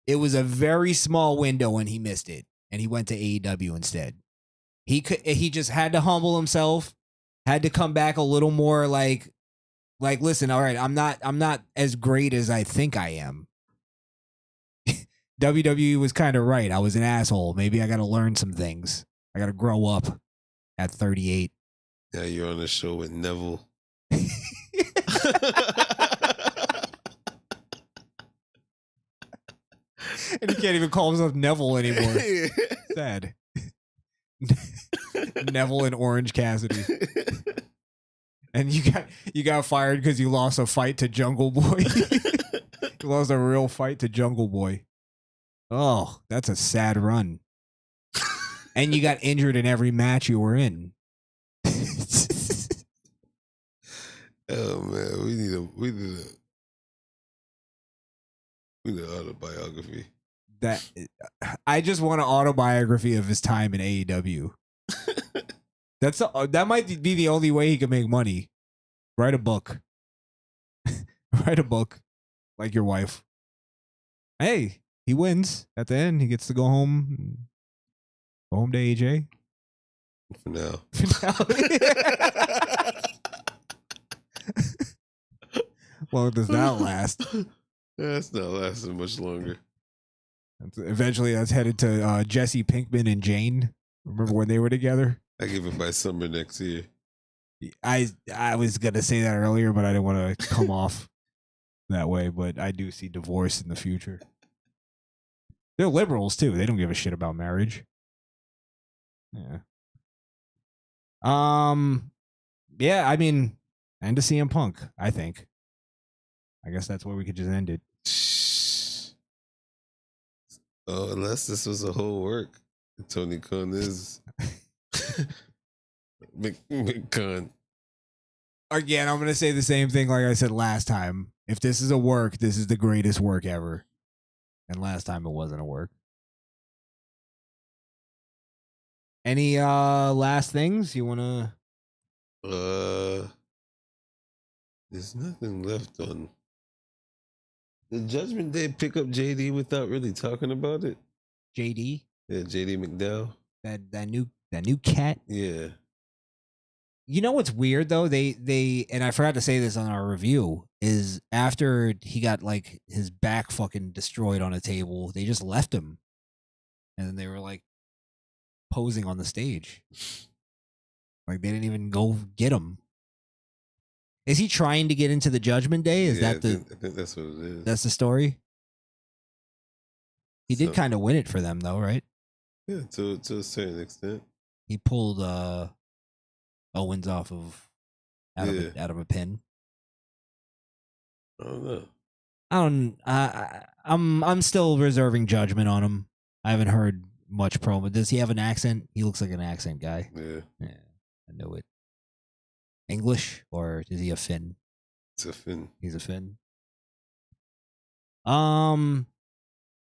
It was a very small window and he missed it, and he went to AEW instead. He just had to humble himself, had to come back a little more like listen, all right, I'm not as great as I think I am. WWE was kind of right. I was an asshole. Maybe I got to learn some things. I got to grow up at 38. Yeah, you're on the show with Neville. And he can't even call himself Neville anymore. Sad. Neville and Orange Cassidy. And you got fired because you lost a fight to Jungle Boy. You lost a real fight to Jungle Boy. Oh, that's a sad run. And you got injured in every match you were in. Oh man, we need an autobiography. That I just want an autobiography of his time in AEW. That might be the only way he can make money. Write a book. Write a book, like your wife. Hey, he wins at the end. He gets to go home. Go home to AJ. For now. Well, does that last? That's not lasting much longer. Eventually, that's headed to Jesse Pinkman and Jane. Remember when they were together? I give it by summer next year. I was gonna say that earlier, but I didn't want to come off that way. But I do see divorce in the future. They're liberals too. They don't give a shit about marriage. Yeah. Yeah. I mean, And to CM Punk, I think. I guess that's where we could just end it. Oh, unless this was a whole work. Tony Khan is McCon. Again, I'm going to say the same thing like I said last time. If this is a work, this is the greatest work ever. And last time it wasn't a work. Any last things you want to... There's nothing left on. Did Judgment Day pick up JD without really talking about it? JD? Yeah, JD McDowell. That new cat? Yeah. You know what's weird though? They and I forgot to say this on our review, is after he got like his back fucking destroyed on a table, they just left him. And then they were like posing on the stage. Like they didn't even go get him. Is he trying to get into the Judgment Day? Is that I think that's what it is. That's the story? He did kind of win it for them though, right? Yeah, to a certain extent. He pulled Owens off of out of a pin. I don't know. I'm still reserving judgment on him. I haven't heard much promo. Does he have an accent? He looks like an accent guy. Yeah, I know it. English, or is he a Finn? It's a Finn. He's a Finn.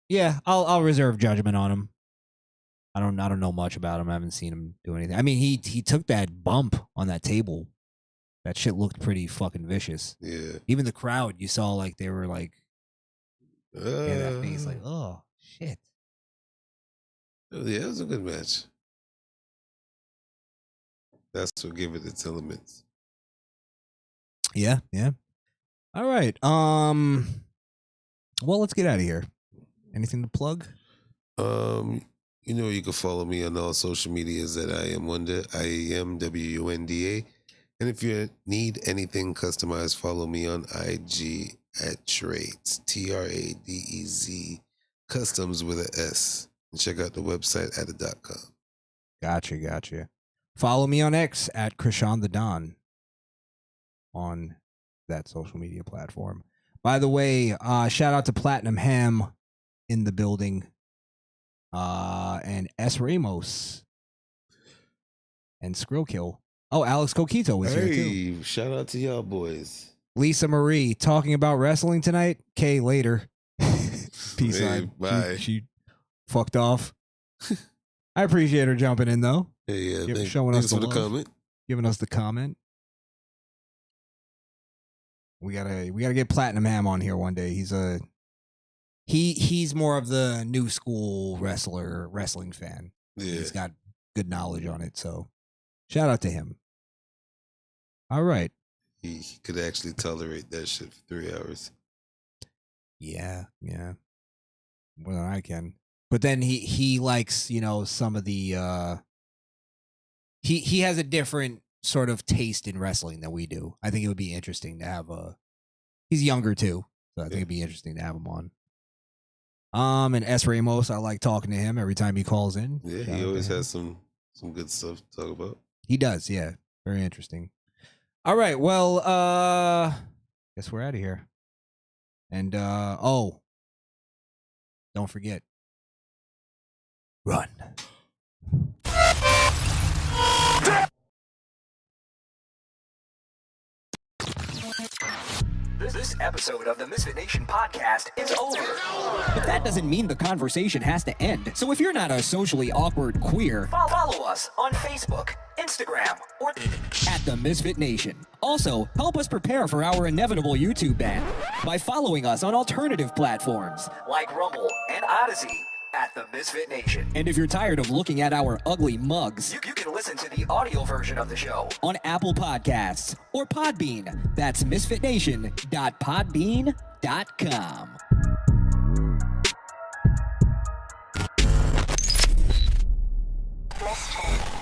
Yeah, I'll reserve judgment on him. I don't know much about him. I haven't seen him do anything. I mean, he took that bump on that table. That shit looked pretty fucking vicious. Yeah. Even the crowd, you saw like they were like, that face, like, oh shit. Yeah, it was a good match. That's what gave it its elements. Yeah. All right. Well, let's get out of here. Anything to plug? You know, you can follow me on all social medias at I am Wonder, IAMWUNDA. And if you need anything customized, follow me on IG at Trades, TRADEZ, customs with an S. And check out the website at .com. Gotcha. Follow me on X at Crishaun the Don on that social media platform. By the way, shout out to Platinum Ham in the building. And S. Ramos and Skrillkill. Oh, Alex Coquito was here too. Hey, shout out to y'all boys. Lisa Marie talking about wrestling tonight. Kay later. Peace Hey, out. bye. She fucked off. I appreciate her jumping in though. Hey, yeah, showing us thanks for the love. comment. Giving us the comment. We gotta get Platinum Ham on here one day. He's more of the new school wrestling fan. Yeah. He's got good knowledge on it, so shout out to him. All right. He could actually tolerate that shit for 3 hours. Yeah. More than I can. But then he likes, some of the he has a different sort of taste in wrestling than we do. I think it would be interesting to have he's younger too, so I think it'd be interesting to have him on. And S. Ramos, I like talking to him every time he calls in. Yeah, he always has some good stuff to talk about. He does, yeah. Very interesting. All right, well, guess we're out of here. And don't forget. Run. This episode of the Misfit Nation podcast is over. But that doesn't mean the conversation has to end. So if you're not a socially awkward queer, follow us on Facebook, Instagram, or at the Misfit Nation. Also, help us prepare for our inevitable YouTube ban by following us on alternative platforms like Rumble and Odyssey at the Misfit Nation. And if you're tired of looking at our ugly mugs, you can listen to the audio version of the show on Apple Podcasts or Podbean. That's misfitnation.podbean.com.